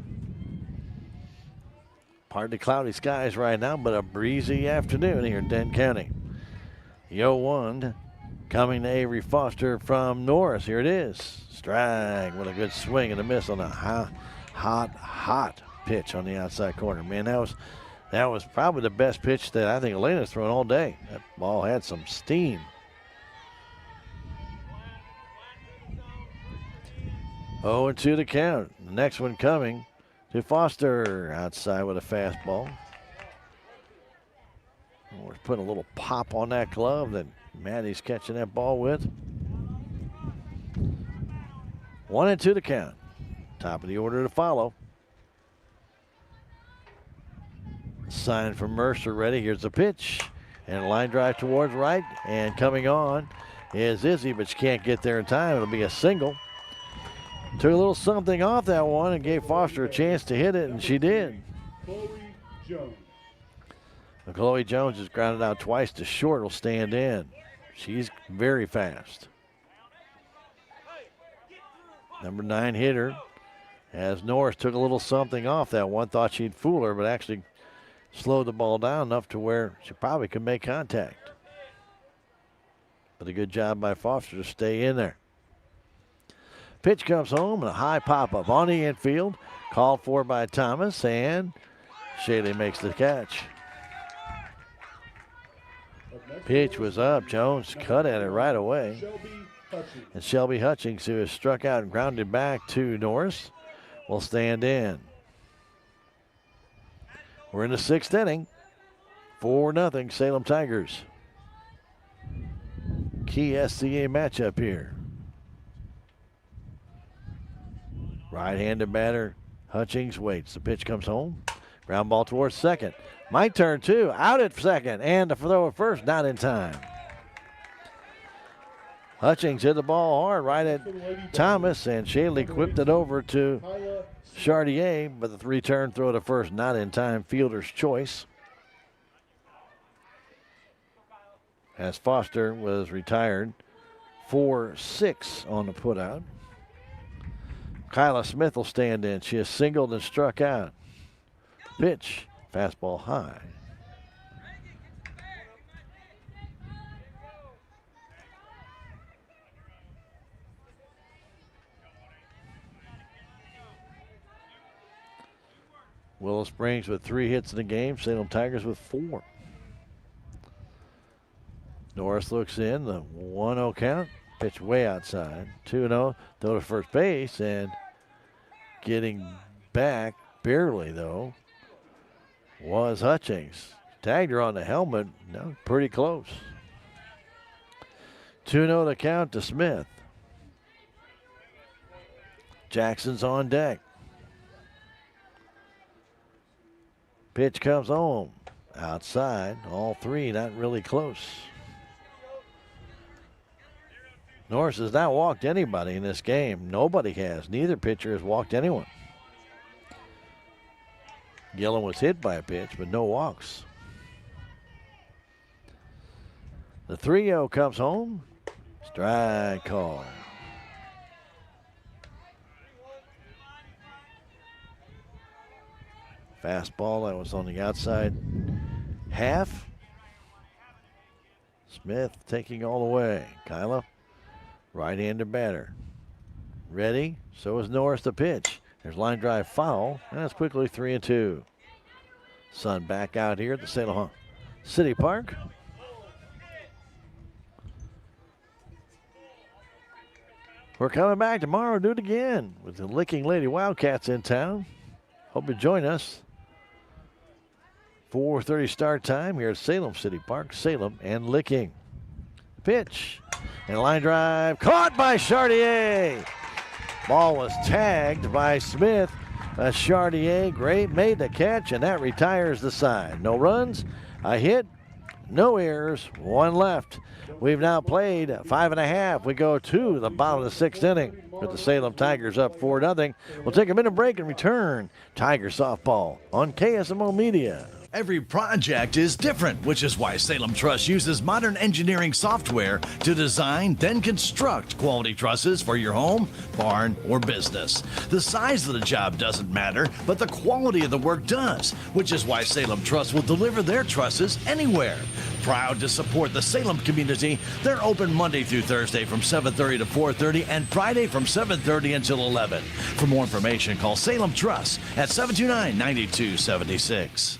Partly cloudy skies right now, but a breezy afternoon here in Dent County. The 0-1 coming to Avery Foster from Norris. Here it is. Strike with a good swing and a miss on a hot pitch on the outside corner. Man, that was probably the best pitch that I think Elena's thrown all day. That ball had some steam. 0-2 the count. The next one coming to Foster outside with a fastball. We're putting a little pop on that glove that Maddie's catching that ball with. 1-2 the count. Top of the order to follow. Sign from Mercer ready. Here's the pitch. And a line drive towards right. And coming on is Izzy, but she can't get there in time. It'll be a single. Took a little something off that one and gave Foster a chance to hit it, and she did. Chloe Jones is grounded out twice to short. Will stand in. She's very fast. Number 9 hitter, as Norris took a little something off that one. Thought she'd fool her, but actually slowed the ball down enough to where she probably could make contact. But a good job by Foster to stay in there. Pitch comes home and a high pop-up on the infield. Called for by Thomas, and Shaley makes the catch. Pitch was up. Jones cut at it right away. And Shelby Hutchings, who has struck out and grounded back to Norris, will stand in. We're in the 6th inning. 4-0 Salem Tigers. Key SCA matchup here. Right-handed batter Hutchings waits. The pitch comes home. Ground ball towards second. Might turn 2. Out at second. And the throw at first, not in time. Hutchings hit the ball hard right at Thomas, and Shaley whipped it over to Chartier, but the return throw to first not in time. Fielder's choice. As Foster was retired 4-6 on the putout. Kyla Smith will stand in. She has singled and struck out. Pitch, fastball high. Willow Springs with 3 hits in the game. Salem Tigers with 4. Norris looks in, the 1-0 count. Pitch way outside. 2-0, throw to first base, and getting back, barely though, was Hutchings. Tagged her on the helmet, no, pretty close. 2-0 to count to Smith. Jackson's on deck. Pitch comes home. Outside, all 3 not really close. Norris has not walked anybody in this game. Nobody has. Neither pitcher has walked anyone. Gillen was hit by a pitch, but no walks. The 3-0 comes home. Strike call. Fastball that was on the outside half. Smith taking all the way. Kyla, right-handed batter. Ready, so is Norris the pitch. There's line drive foul, and it's quickly 3-2. Sun back out here at the Salem City Park. We're coming back tomorrow, do it again with the Licking Lady Wildcats in town. Hope you join us. 4:30 start time here at Salem City Park. Salem and Licking. Pitch and a line drive caught by Chartier. Ball was tagged by Smith. Chartier, great, made the catch, and that retires the side. No runs, a hit, no errors, 1 left. We've now played 5.5. We go to the bottom of the 6th inning with the Salem Tigers up 4-0. We'll take a minute break and return. Tiger softball on KSMO Media. Every project is different, which is why Salem Truss uses modern engineering software to design, then construct quality trusses for your home, barn, or business. The size of the job doesn't matter, but the quality of the work does, which is why Salem Truss will deliver their trusses anywhere. Proud to support the Salem community, they're open Monday through Thursday from 7:30 to 4:30 and Friday from 7:30 until 11. For more information, call Salem Truss at 729-9276.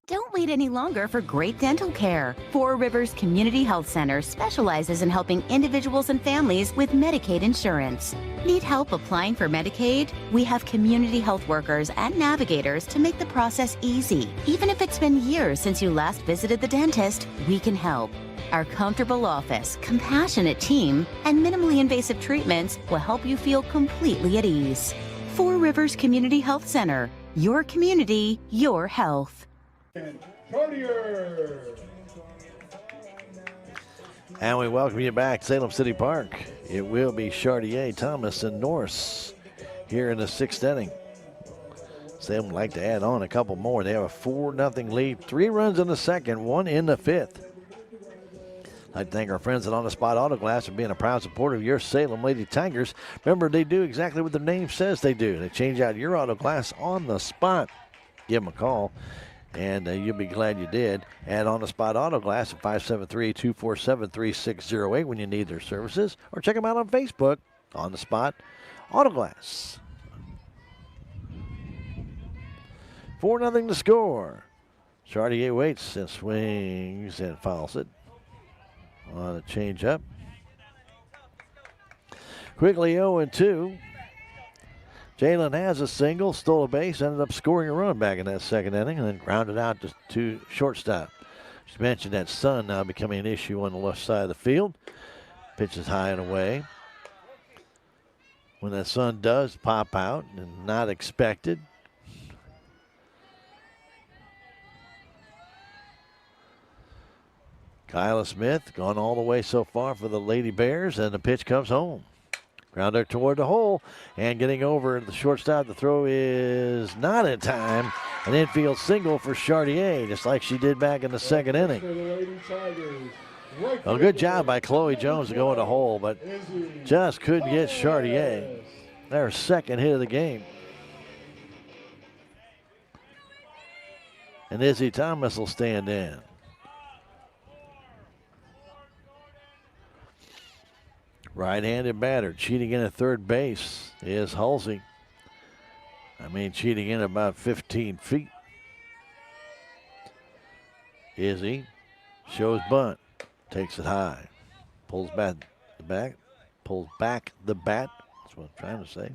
Don't wait any longer for great dental care. Four Rivers Community Health Center specializes in helping individuals and families with Medicaid insurance. Need help applying for Medicaid? We have community health workers and navigators to make the process easy. Even if it's been years since you last visited the dentist, we can help. Our comfortable office, compassionate team, and minimally invasive treatments will help you feel completely at ease. Four Rivers Community Health Center. Your community, your health. And we welcome you back to Salem City Park. It will be Chartier, Thomas, and Norse here in the 6th inning. Salem would like to add on a couple more. They have a 4-0 lead. 3 runs in the 2nd, 1 in the 5th. I'd like to thank our friends at On the Spot Auto Glass for being a proud supporter of your Salem Lady Tigers. Remember, they do exactly what the name says they do. They change out your auto glass on the spot. Give them a call, and you'll be glad you did. Add On the Spot Auto Glass at 573-247-3608 when you need their services, or check them out on Facebook, On the Spot Auto Glass. 4-0 to score. Chartier waits and swings and fouls it on a change-up. Quickly 0-2. Jalen has a single, stole a base, ended up scoring a run back in that 2nd inning, and then grounded out to shortstop. Just mentioned that sun now becoming an issue on the left side of the field. Pitch is high and away. When that sun does pop out, and not expected, Kyla Smith gone all the way so far for the Lady Bears, and the pitch comes home. Grounder toward the hole, and getting over the shortstop. The throw is not in time. An infield single for Chartier, just like she did back in the second inning. A good job by Chloe Jones to go in the hole, but just couldn't get Chartier. Their second hit of the game. And Izzy Thomas will stand in. Right-handed batter, cheating in at third base is Halsey. Cheating in about 15 feet. Izzy shows bunt, takes it high, pulls back the bat. That's what I'm trying to say.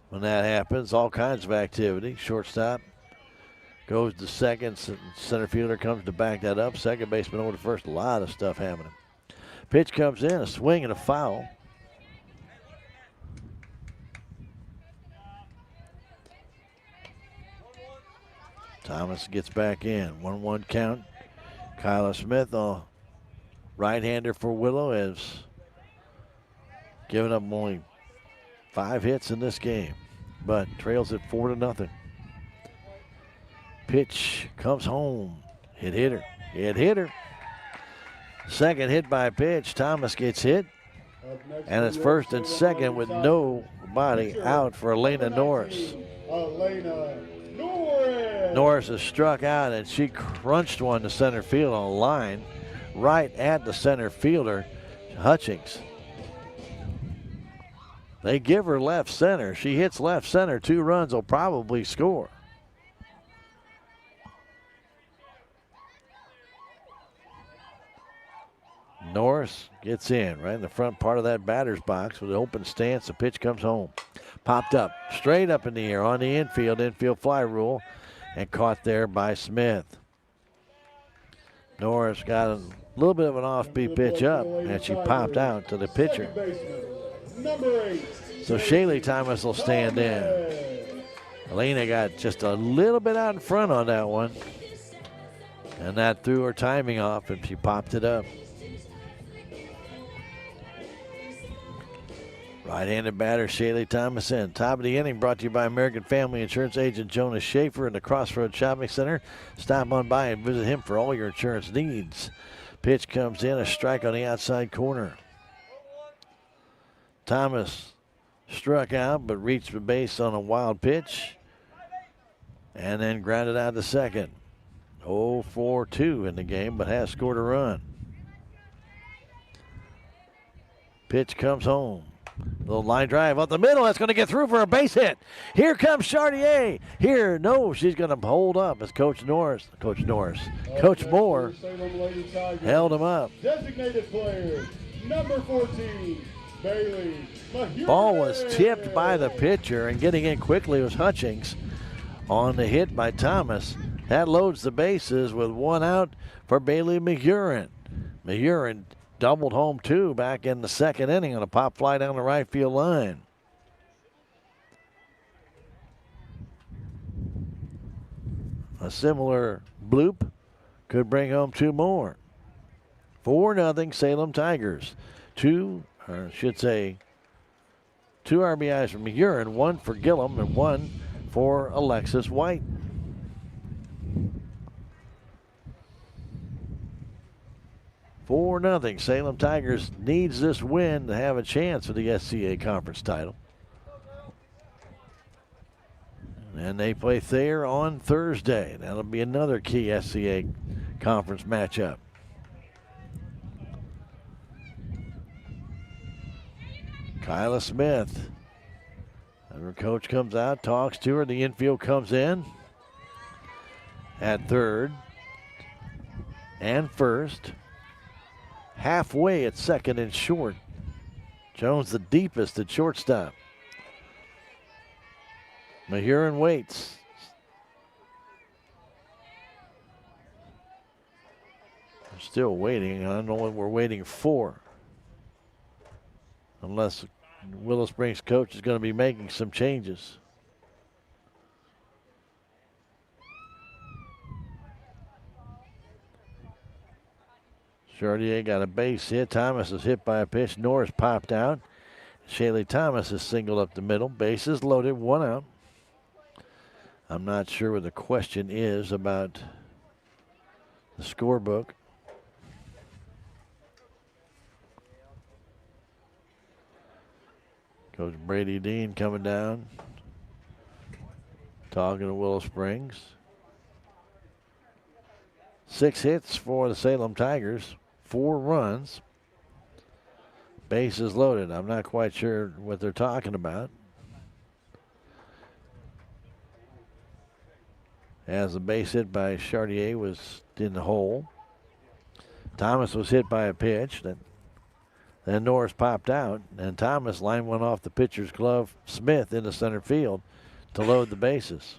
When that happens, all kinds of activity. Shortstop goes to second. Center fielder comes to back that up. Second baseman over to first. A lot of stuff happening. Pitch comes in, a swing and a foul. Thomas gets back in. 1-1 count. Kyla Smith, a right-hander for Willow, has given up only 5 hits in this game, but trails it 4-0. Pitch comes home. Hit hitter. Second hit by pitch. Thomas gets hit. And it's first and second with nobody out for Elena Norris. Norris is struck out, and she crunched one to center field on a line right at the center fielder, Hutchings. They give her left center. She hits left center. 2 runs will probably score. Norris gets in right in the front part of that batter's box with an open stance. The pitch comes home. Popped up, straight up in the air on the infield fly rule, and caught there by Smith. Norris got a little bit of an off-speed pitch up, and she popped out to the pitcher. So Shaylee Thomas will stand in. Elena got just a little bit out in front on that one, and that threw her timing off, and she popped it up. Right-handed batter, Shaylee Thomas in. Top of the inning brought to you by American Family Insurance agent Jonas Schaefer in the Crossroads Shopping Center. Stop on by and visit him for all your insurance needs. Pitch comes in, a strike on the outside corner. Thomas struck out but reached the base on a wild pitch and then grounded out to second. 0-4-2 in the game, but has scored a run. Pitch comes home. Little line drive up the middle. That's going to get through for a base hit. Here comes Chartier. She's going to hold up as Coach Moore held him up. Designated player, number 14, Bailey. Ball was tipped by the pitcher, and getting in quickly was Hutchings on the hit by Thomas. That loads the bases with 1 out for Bailey McUrin. McUrin doubled home 2 back in the second inning on a pop fly down the right field line. A similar bloop could bring home 2 more. 4-0 Salem Tigers. 2 RBIs for McUrin, 1 for Gillum, and 1 for Alexis White. $4-0. Salem Tigers needs this win to have a chance for the SCA Conference title. And they play Thayer on Thursday. That'll be another key SCA Conference matchup. Kyla Smith. And her coach comes out, talks to her. The infield comes in at third and first. Halfway at second and short. Jones the deepest at shortstop. McUrin waits. We're still waiting. I don't know what we're waiting for. Unless Willow Springs coach is going to be making some changes. Chartier got a base hit. Thomas is hit by a pitch. Norris popped out. Shaylee Thomas is singled up the middle. Bases loaded, 1 out. I'm not sure what the question is about the scorebook. Coach Brady Dean coming down, talking to Willow Springs. 6 hits for the Salem Tigers, 4 runs. Bases loaded. I'm not quite sure what they're talking about. As the base hit by Chartier was in the hole. Thomas was hit by a pitch. Then Norris popped out, and Thomas lined one off the pitcher's glove, Smith, into center field to load the bases.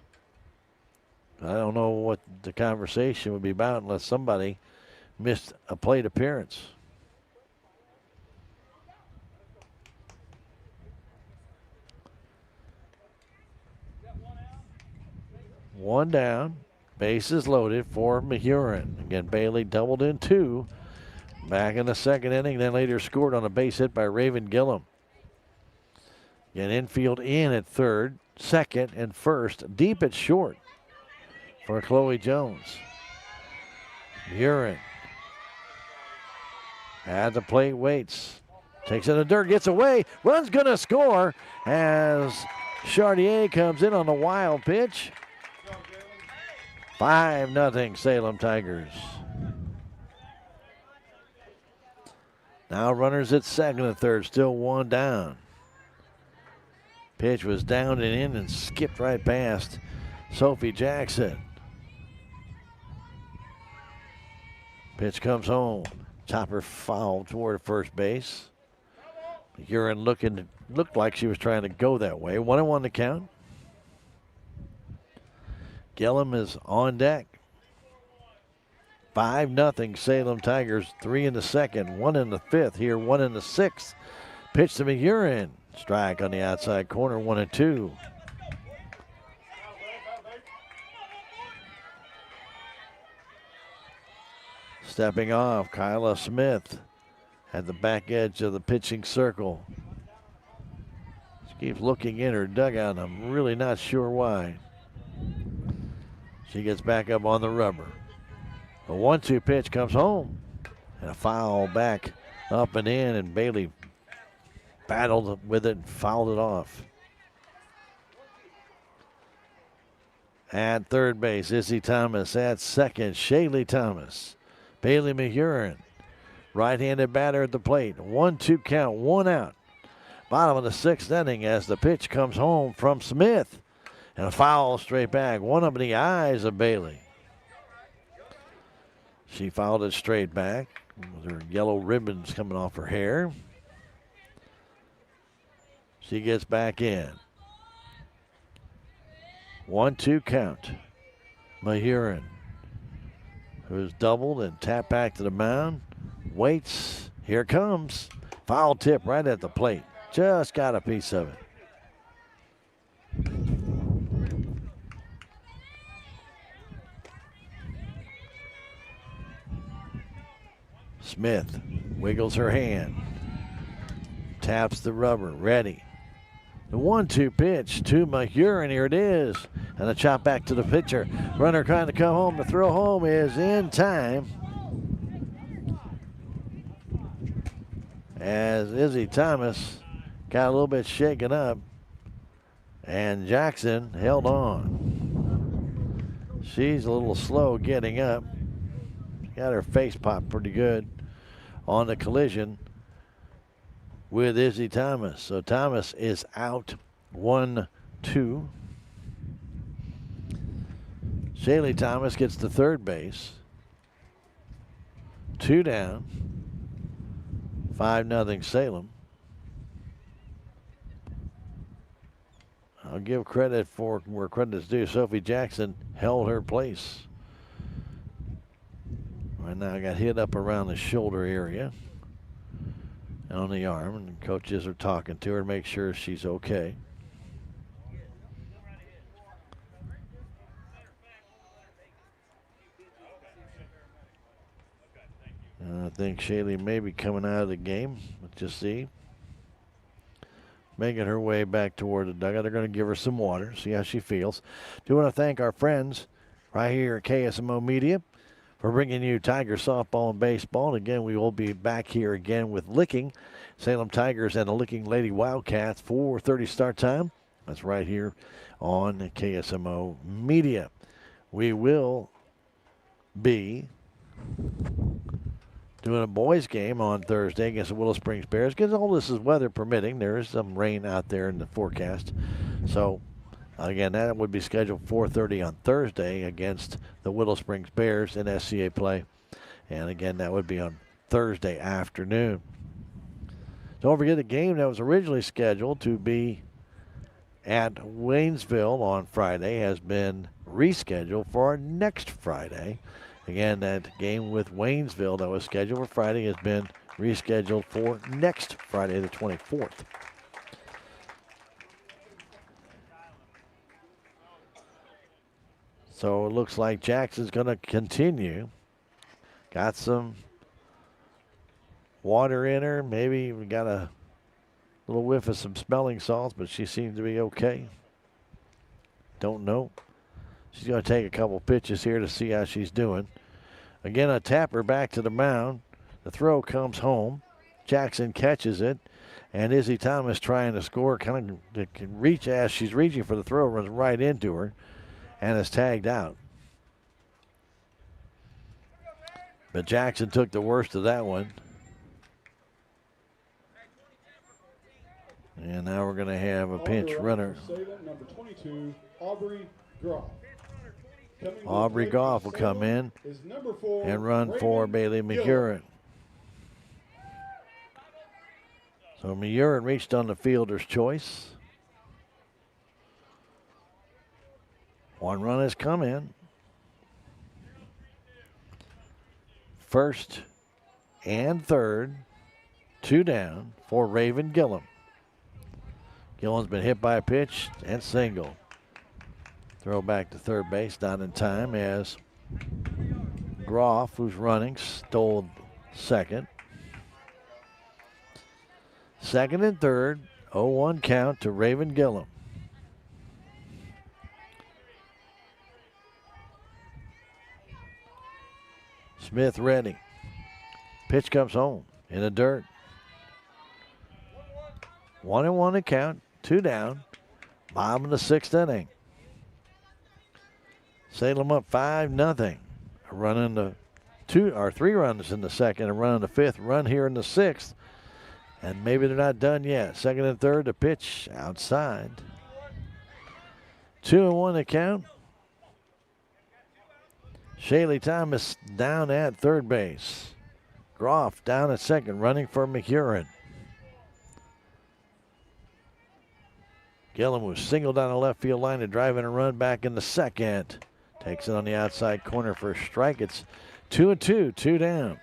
I don't know what the conversation would be about unless somebody missed a plate appearance. One down, bases loaded for Mahurin. Again, Bailey doubled in 2 back in the second inning, then later scored on a base hit by Raven Gillum. Again, infield in at third, second, and first, deep at short for Chloe Jones. Mahurin at the plate, waits, takes it in the dirt, gets away, run's gonna score as Chartier comes in on a wild pitch. 5-0 Salem Tigers. Now runners at second and third, still 1 down. Pitch was down and in and skipped right past Sophie Jackson. Pitch comes home. Chopper foul toward first base. Urine looked like she was trying to go that way. 1-1 to count. Gillum is on deck. 5-0 Salem Tigers. 3 in the second, 1 in the fifth. Here, 1 in the sixth. Pitch to Mahurin. Strike on the outside corner, 1-2. Stepping off, Kyla Smith at the back edge of the pitching circle. She keeps looking in her dugout. I'm really not sure why. She gets back up on the rubber. A 1-2 pitch comes home. And a foul back up and in, and Bailey battled with it and fouled it off. At third base, Izzy Thomas. At second, Shaylee Thomas. Bailey Mahurin, right-handed batter at the plate. 1-2 count, 1 out. Bottom of the sixth inning as the pitch comes home from Smith. And a foul straight back, one up in the eyes of Bailey. She fouled it straight back with her yellow ribbons coming off her hair. She gets back in. 1-2 count. Mahurin, who's doubled and tapped back to the mound, waits. Here comes. Foul tip right at the plate. Just got a piece of it. Smith wiggles her hand, taps the rubber, ready. The 1-2 pitch to Mahurin, here it is. And a chop back to the pitcher. Runner trying to come home. The throw home is in time. As Izzy Thomas got a little bit shaken up. And Jackson held on. She's a little slow getting up. Got her face popped pretty good on the collision with Izzy Thomas. So Thomas is out 1-2. Shaylee Thomas gets to third base. 2 down. 5-0 Salem. I'll give credit for where credit is due. Sophie Jackson held her place. Right now got hit up around the shoulder area and on the arm, and coaches are talking to her to make sure she's okay. I think Shaylee may be coming out of the game. Let's just see. Making her way back toward the dugout. They're going to give her some water, see how she feels. Do want to thank our friends right here at KSMO Media for bringing you Tiger softball and baseball. And again, we will be back here again with Licking Salem Tigers and the Licking Lady Wildcats. 4:30 start time. That's right here on KSMO Media. We will be doing a boys game on Thursday against the Willow Springs Bears. Because all this is weather permitting. There is some rain out there in the forecast. So, again, that would be scheduled 4:30 on Thursday against the Willow Springs Bears in SCA play. And, again, that would be on Thursday afternoon. Don't forget the game that was originally scheduled to be at Waynesville on Friday has been rescheduled for next Friday. Again, that game with Waynesville that was scheduled for Friday has been rescheduled for next Friday, the 24th. So it looks like Jackson's going to continue. Got some water in her. Maybe we got a little whiff of some smelling salts, but she seems to be okay. Don't know. She's going to take a couple pitches here to see how she's doing. Again, a tapper back to the mound. The throw comes home. Jackson catches it. And Izzy Thomas trying to score, kind of can reach as she's reaching for the throw, runs right into her and is tagged out. But Jackson took the worst of that one. And now we're going to have a pinch runner. Number 22, Aubrey Groff. Aubrey Goff will come in and run for Bailey McEwen. So McEwen reached on the fielder's choice. One run has come in. First and third, two down for Raven Gillum. Gillum's been hit by a pitch and single. Throw back to third base, not in time as Groff, who's running, stole second. Second and third, 0-1 count to Raven Gillum. Smith ready. Pitch comes home in the dirt. 1-1 to count, two down. Bottom of the sixth inning. Salem up 5-0. A run in the three runs in the second, a run in the fifth, run here in the sixth. And maybe they're not done yet. Second and third, the pitch outside. 2-1 to count. Shaylee Thomas down at third base. Groff down at second, running for McEwen. Gillum was singled down the left field line to drive in a run back in the second. Takes it on the outside corner for a strike. It's 2-2, two down.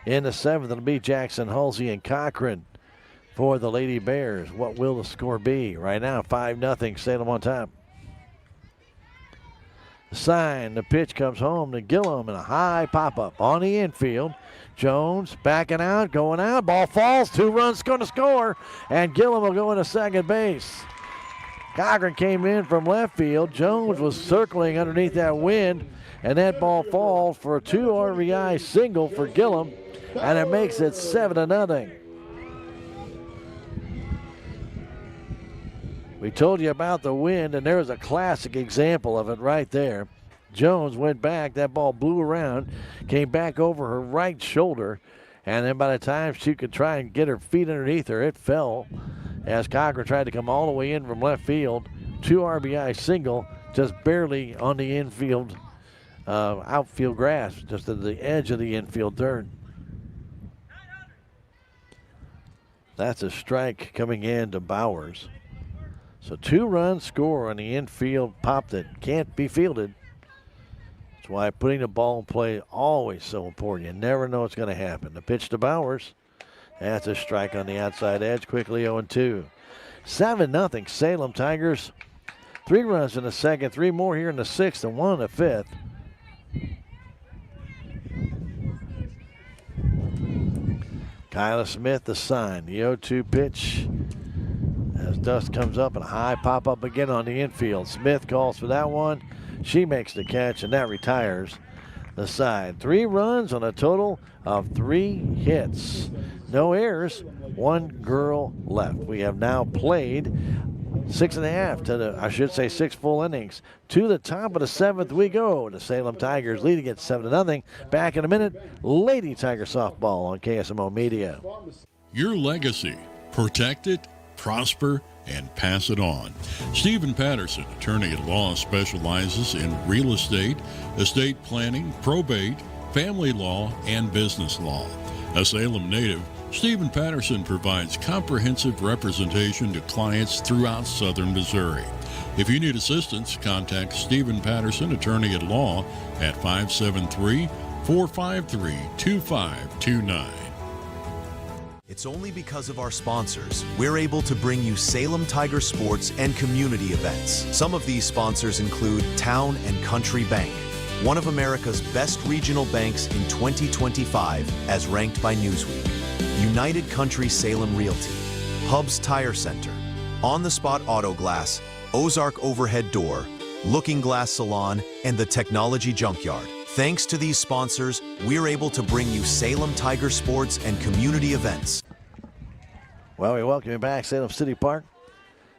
In the seventh, it'll be Jackson, Halsey, and Cochran for the Lady Bears. What will the score be? Right now, 5-0, Salem on top. The sign, the pitch comes home to Gillum and a high pop-up on the infield. Jones backing out, going out. Ball falls, 2 runs going to score, and Gillum will go into second base. Cochran came in from left field. Jones was circling underneath that wind, and that ball falls for a 2 RBI single for Gillum, and it makes it 7-0. We told you about the wind, and there's a classic example of it right there. Jones went back, that ball blew around, came back over her right shoulder, and then by the time she could try and get her feet underneath her, it fell as Cochran tried to come all the way in from left field. 2 RBI single, just barely on the infield, outfield grass, just at the edge of the infield dirt. That's a strike coming in to Bowers. So 2 runs score on the infield pop that can't be fielded. That's why putting the ball in play is always so important. You never know what's going to happen. The pitch to Bowers. That's a strike on the outside edge. Quickly 0-2. 7-0 Salem Tigers. 3 runs in the second, 3 more here in the sixth, and 1 in the fifth. Kyla Smith, the sign. The 0-2 pitch as dust comes up and a high pop up again on the infield. Smith calls for that one. She makes the catch, and that retires the side. 3 runs on a total of 3 hits. No errors, 1 girl left. We have now played 6.5 to the, I should say 6 full innings. To the top of the 7th we go. The Salem Tigers leading it 7-0. Back in a minute, Lady Tiger softball on KSMO Media. Your legacy. Protect it, prosper, and pass it on. Stephen Patterson, attorney at law, specializes in real estate, estate planning, probate, family law, and business law. A Salem native, Stephen Patterson provides comprehensive representation to clients throughout southern Missouri. If you need assistance, contact Stephen Patterson, attorney at law, at 573-453-2529. It's only because of our sponsors we're able to bring you Salem Tiger sports and community events. Some of these sponsors include Town and Country Bank, one of America's best regional banks in 2025 as ranked by Newsweek. United Country Salem Realty, Hub's Tire Center, On the Spot Auto Glass, Ozark Overhead Door, Looking Glass Salon, and the Technology Junkyard. Thanks to these sponsors, we're able to bring you Salem Tiger sports and community events. Well, we welcome you back, Salem City Park.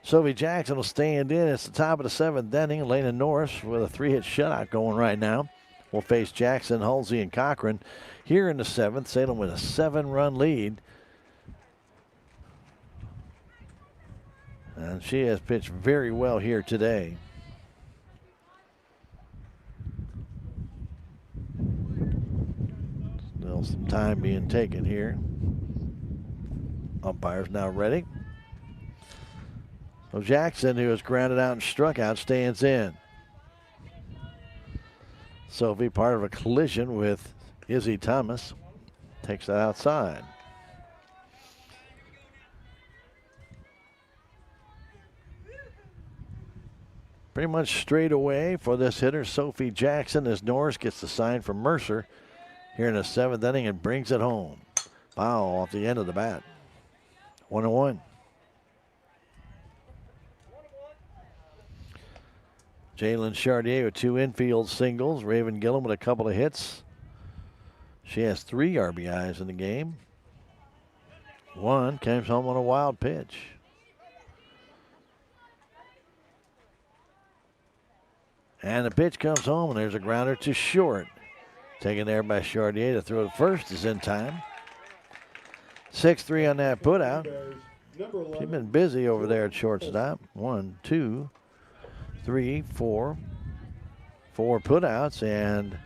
Sophie Jackson will stand in. It's the top of the 7th inning. Lena Norris with a 3-hit shutout going right now. Will face Jackson, Halsey, and Cochran. Here in the 7th, Salem with a 7-run lead. And she has pitched very well here today. Still some time being taken here. Umpire's now ready. So Jackson, who was grounded out and struck out, stands in. Sophie, part of a collision with Izzy Thomas, takes that outside. Pretty much straight away for this hitter, Sophie Jackson, as Norris gets the sign from Mercer here in the 7th inning and brings it home. Foul off the end of the bat. 1-1. Jalen Chartier with 2 infield singles. Raven Gillum with a couple of hits. She has 3 RBIs in the game. 1 comes home on a wild pitch. And the pitch comes home, and there's a grounder to short. Taken there by Chartier to throw it first is in time. 6-3 on that putout. She's been busy over there at shortstop. 1, 2, 3, 4. 4 putouts and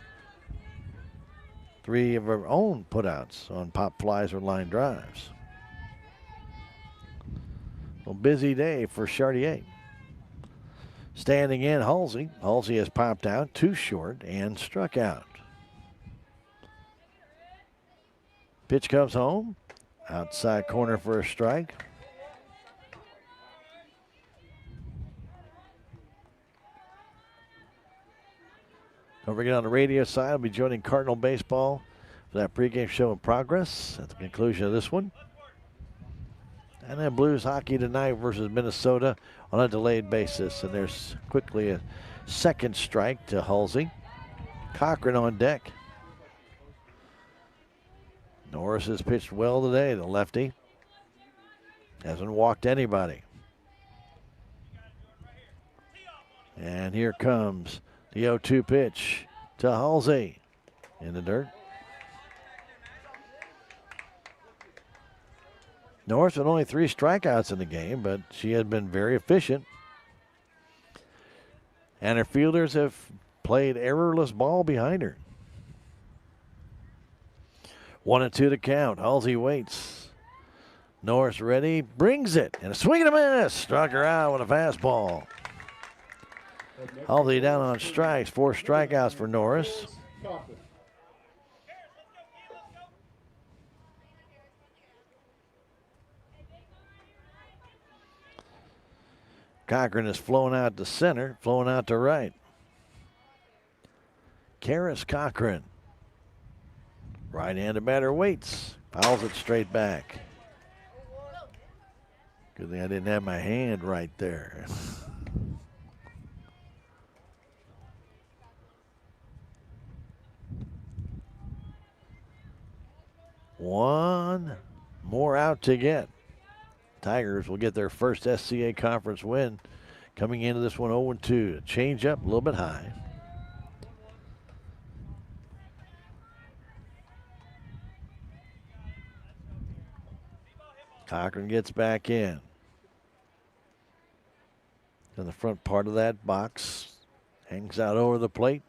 3 of her own putouts on pop flies or line drives. A busy day for Chartier. Standing in, Halsey. Halsey has popped out, 2 short, and struck out. Pitch comes home. Outside corner for a strike. Don't forget, on the radio side, I'll be joining Cardinal Baseball for that pregame show in progress at the conclusion of this one. And then Blues hockey tonight versus Minnesota on a delayed basis. And there's quickly a second strike to Halsey. Cochran on deck. Norris has pitched well today, the lefty. Hasn't walked anybody. And here comes the 0-2 pitch to Halsey in the dirt. Norris with only 3 strikeouts in the game, but she has been very efficient. And her fielders have played errorless ball behind her. 1-2 to count. Halsey waits. Norris ready, brings it, and a swing and a miss. Struck her out with a fastball. Halsey down on strikes. 4 strikeouts for Norris. Cochran is flowing out to center, flowing out to right. Karis Cochran. Right-handed batter waits. Fouls it straight back. Good thing I didn't have my hand right there. One more out to get. Tigers will get their first SCA conference win. Coming into this one 0-2. Change up a little bit high. Cochran gets back in. In the front part of that box. Hangs out over the plate.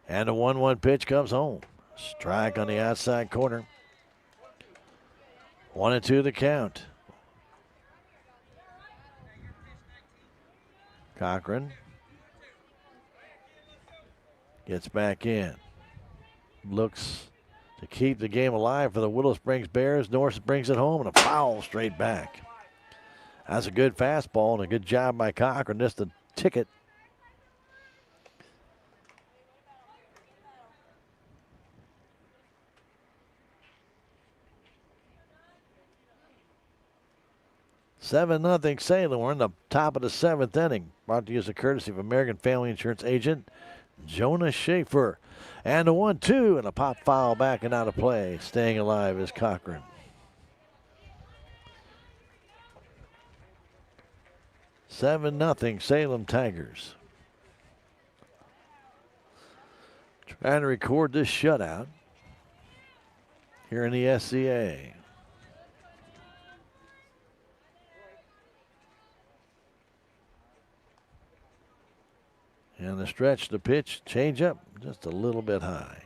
And a 1-1 pitch comes home. Strike on the outside corner. 1-2 the count. Cochran gets back in. Looks to keep the game alive for the Willow Springs Bears. Norris brings it home and a foul straight back. That's a good fastball and a good job by Cochran just to tick it. Seven nothing Salem. We're in the top of the seventh inning. Brought to you as a courtesy of American Family Insurance agent Jonah Schaefer. And a 1-2 and a pop foul back and out of play. Staying alive is Cochran. 7-0 Salem Tigers. Trying to record this shutout here in the SCA. And the stretch, the pitch, change up just a little bit high.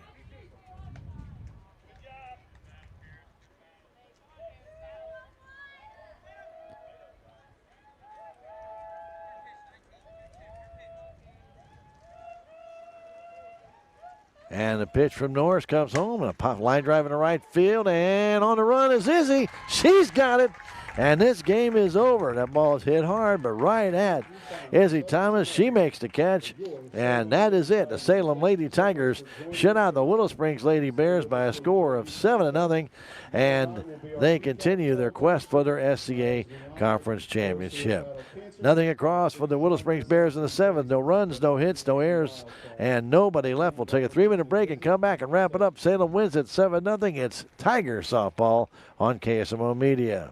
And the pitch from Norris comes home and a pop line drive in the right field. And on the run is Izzy. She's got it. And this game is over. That ball is hit hard, but right at Izzy Thomas. She makes the catch. And that is it. The Salem Lady Tigers shut out the Willow Springs Lady Bears by a score of 7-0. And they continue their quest for their SCA Conference Championship. Nothing across for the Willow Springs Bears in the seventh. No runs, no hits, no errors, and nobody left. We'll take a 3-minute break and come back and wrap it up. Salem wins at 7-0. It's Tiger softball on KSMO Media.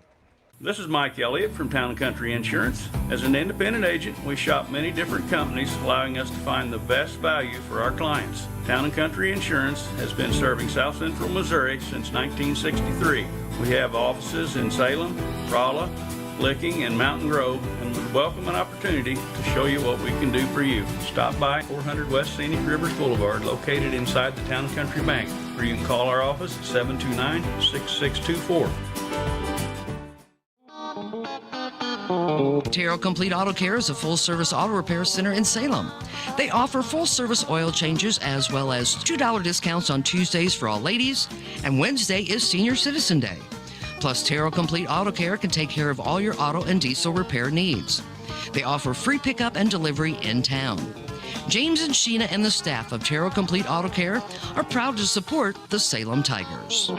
This is Mike Elliott from Town & Country Insurance. As an independent agent, we shop many different companies, allowing us to find the best value for our clients. Town & Country Insurance has been serving South Central Missouri since 1963. We have offices in Salem, Rolla, Licking, and Mountain Grove, and would welcome an opportunity to show you what we can do for you. Stop by 400 West Scenic Rivers Boulevard, located inside the Town & Country Bank, or you can call our office at 729-6624. Terrell Complete Auto Care is a full-service auto repair center in Salem. They offer full-service oil changes as well as $2 discounts on Tuesdays for all ladies, and Wednesday is Senior Citizen Day. Plus, Terrell Complete Auto Care can take care of all your auto and diesel repair needs. They offer free pickup and delivery in town. James and Sheena and the staff of Terrell Complete Auto Care are proud to support the Salem Tigers.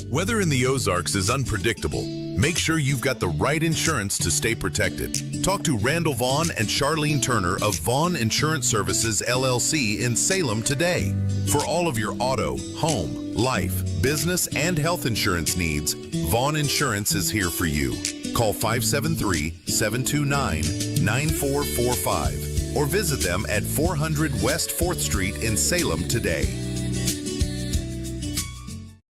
Weather in the Ozarks is unpredictable. Make sure you've got the right insurance to stay protected. Talk to Randall Vaughn and Charlene Turner of Vaughn Insurance Services, LLC in Salem today. For all of your auto, home, life, business, and health insurance needs, Vaughn Insurance is here for you. Call 573-729-9445 or visit them at 400 West 4th Street in Salem today.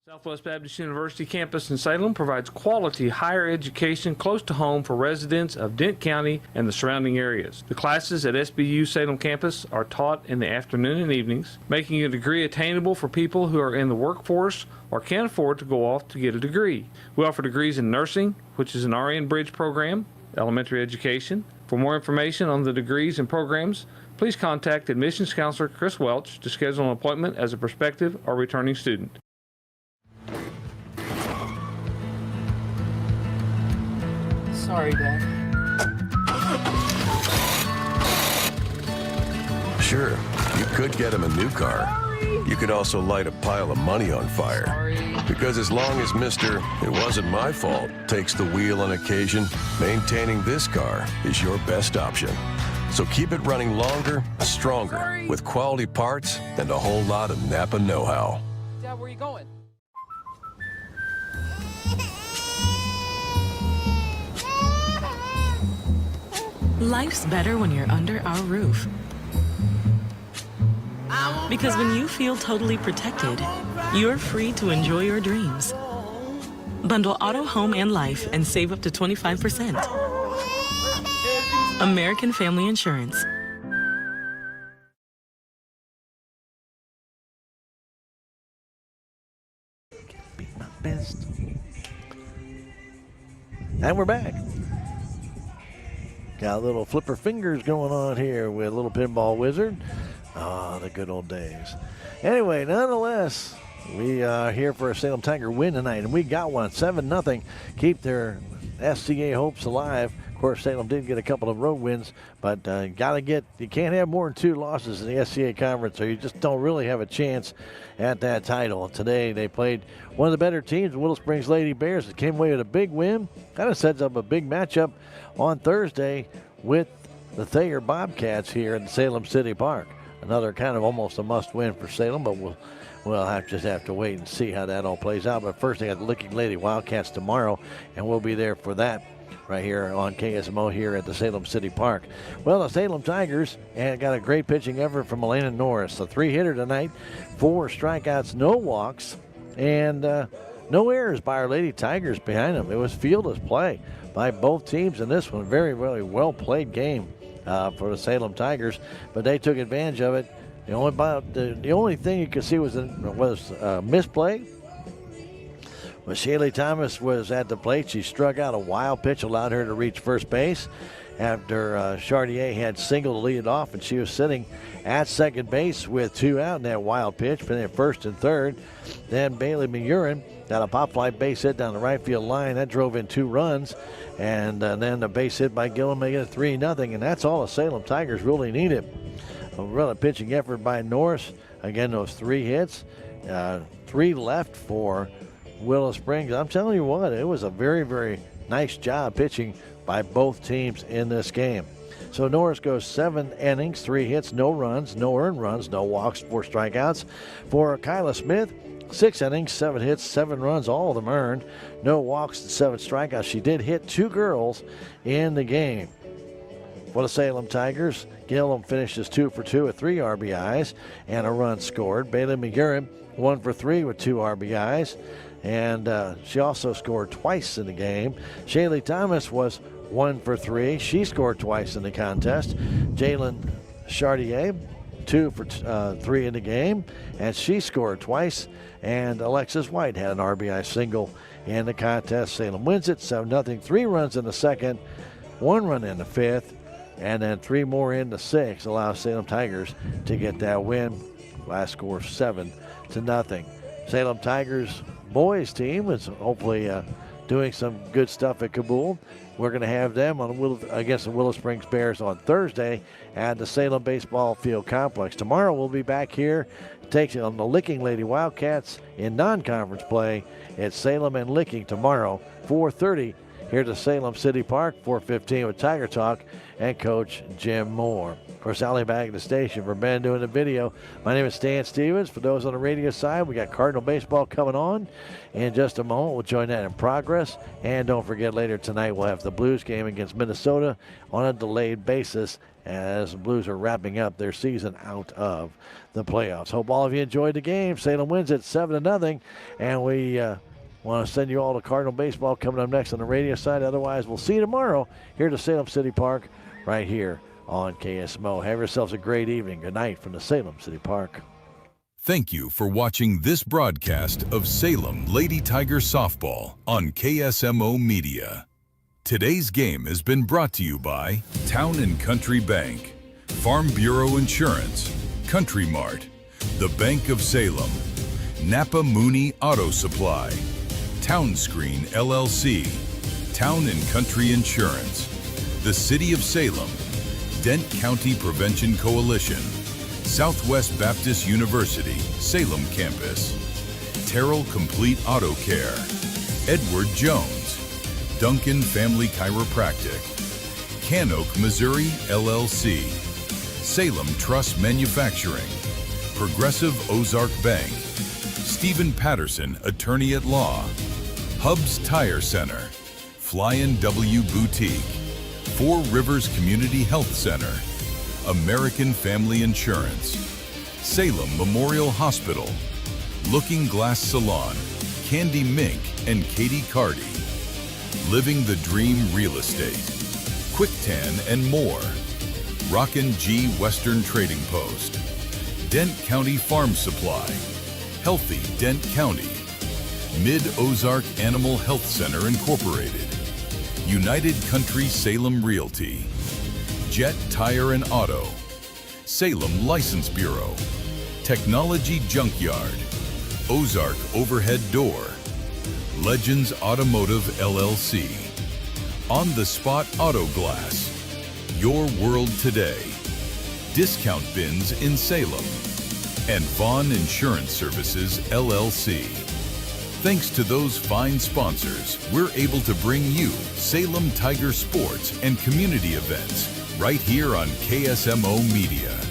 Southwest Baptist University campus in Salem provides quality higher education close to home for residents of Dent County and the surrounding areas. The classes at SBU Salem campus are taught in the afternoon and evenings, making a degree attainable for people who are in the workforce or can't afford to go off to get a degree. We offer degrees in nursing, which is an RN Bridge program, elementary education. For more information on the degrees and programs, please contact admissions counselor Chris Welch to schedule an appointment as a prospective or returning student. Sorry, Dad. Sure, you could get him a new car. You could also light a pile of money on fire. Because as long as Mr. It wasn't my fault takes the wheel on occasion, maintaining this car is your best option. So keep it running longer, stronger, with quality parts and a whole lot of Napa know-how. Dad, where are you going? Life's better when you're under our roof. Because when you feel totally protected, you're free to enjoy your dreams. Bundle auto, home, and life and save up to 25%. American Family Insurance. Be my best. And we're back. Got a little flipper fingers going on here with Little Pinball Wizard. Ah, the good old days. Anyway, nonetheless, we are here for a Salem Tiger win tonight, and we got one, 7-0. Keep their SCA hopes alive. Of course, Salem did get a couple of road wins, but you can't have more than 2 losses in the SCA conference, or you just don't really have a chance at that title. Today, they played one of the better teams, Willow Springs Lady Bears, that came away with a big win. Kind of sets up a big matchup on Thursday with the Thayer Bobcats here in Salem City Park. Another kind of almost a must-win for Salem, but we'll just have to wait and see how that all plays out. But first, they got the Licking Lady Wildcats tomorrow, and we'll be there for that right here on KSMO here at the Salem City Park. Well, the Salem Tigers got a great pitching effort from Elena Norris. The 3-hitter tonight, 4 strikeouts, no walks, and no errors by our Lady Tigers behind them. It was fieldless play by both teams in this one. Very, very well-played game for the Salem Tigers, but they took advantage of it. The only thing you could see was misplay. When Shaylee Thomas was at the plate, she struck out a wild pitch, allowed her to reach first base. After Chartier had singled to lead it off, and she was sitting at second base with 2 out in that wild pitch, but at first and third. Then Bailey Magurin got a pop fly base hit down the right field line. That drove in 2 runs. And then the base hit by Gillum making it 3-0. And that's all the Salem Tigers really needed. A really pitching effort by Norris. Again, those 3 hits. 3 left for Willow Springs. I'm telling you what, it was a very, very nice job pitching by both teams in this game. So Norris goes 7 innings, 3 hits, no runs, no earned runs, no walks, 4 strikeouts. For Kyla Smith, 6 innings, 7 hits, 7 runs, all of them earned. No walks and 7 strikeouts. She did hit 2 girls in the game. For the Salem Tigers, Gillum finishes 2 for 2 with 3 RBIs and a run scored. Bailey Magurin 1 for 3 with 2 RBIs. And she also scored twice in the game. Shaylee Thomas was 1 for 3. She scored twice in the contest. Jalen Chartier, 2 for 3 in the game, and she scored twice. And Alexis White had an RBI single in the contest. Salem wins it 7-0. 3 runs in the second, 1 run in the fifth, and then 3 more in the sixth allows Salem Tigers to get that win. Last score 7-0. Salem Tigers boys team is hopefully doing some good stuff at Kabul. We're going to have them against the Willow Springs Bears on Thursday at the Salem Baseball Field Complex. Tomorrow we'll be back here taking on the Licking Lady Wildcats in non-conference play at Salem and Licking tomorrow, 4:30 here to Salem City Park, 4:15 with Tiger Talk and Coach Jim Moore. Of course, I'll be back at the station for Ben doing the video. My name is Stan Stevens. For those on the radio side, we got Cardinal Baseball coming on in just a moment. We'll join that in progress. And don't forget, later tonight we'll have the Blues game against Minnesota on a delayed basis as the Blues are wrapping up their season out of the playoffs. Hope all of you enjoyed the game. Salem wins it 7-0. And we want to send you all to Cardinal Baseball coming up next on the radio side. Otherwise, we'll see you tomorrow here to Salem City Park right here on KSMO. Have yourselves a great evening. Good night from the Salem City Park. Thank you for watching this broadcast of Salem Lady Tiger Softball on KSMO Media. Today's game has been brought to you by Town & Country Bank, Farm Bureau Insurance, Country Mart, the Bank of Salem, Napa Mooney Auto Supply, Town Screen LLC, Town & Country Insurance, the City of Salem, Dent County Prevention Coalition, Southwest Baptist University, Salem Campus, Terrell Complete Auto Care, Edward Jones, Duncan Family Chiropractic, Canoke, Missouri, LLC, Salem Truss Manufacturing, Progressive Ozark Bank, Stephen Patterson, Attorney at Law, Hubs Tire Center, Flying W Boutique, Four Rivers Community Health Center, American Family Insurance, Salem Memorial Hospital, Looking Glass Salon, Candy Mink and Katie Cardy, Living the Dream Real Estate, Quick Tan and more, Rockin' G Western Trading Post, Dent County Farm Supply, Healthy Dent County, Mid-Ozark Animal Health Center Incorporated, United Country Salem Realty, Jet Tire and Auto, Salem License Bureau, Technology Junkyard, Ozark Overhead Door, Legends Automotive LLC, On the Spot Auto Glass, Your World Today, Discount Bins in Salem, and Vaughn Insurance Services LLC. Thanks to those fine sponsors, we're able to bring you Salem Tiger sports and community events right here on KSMO Media.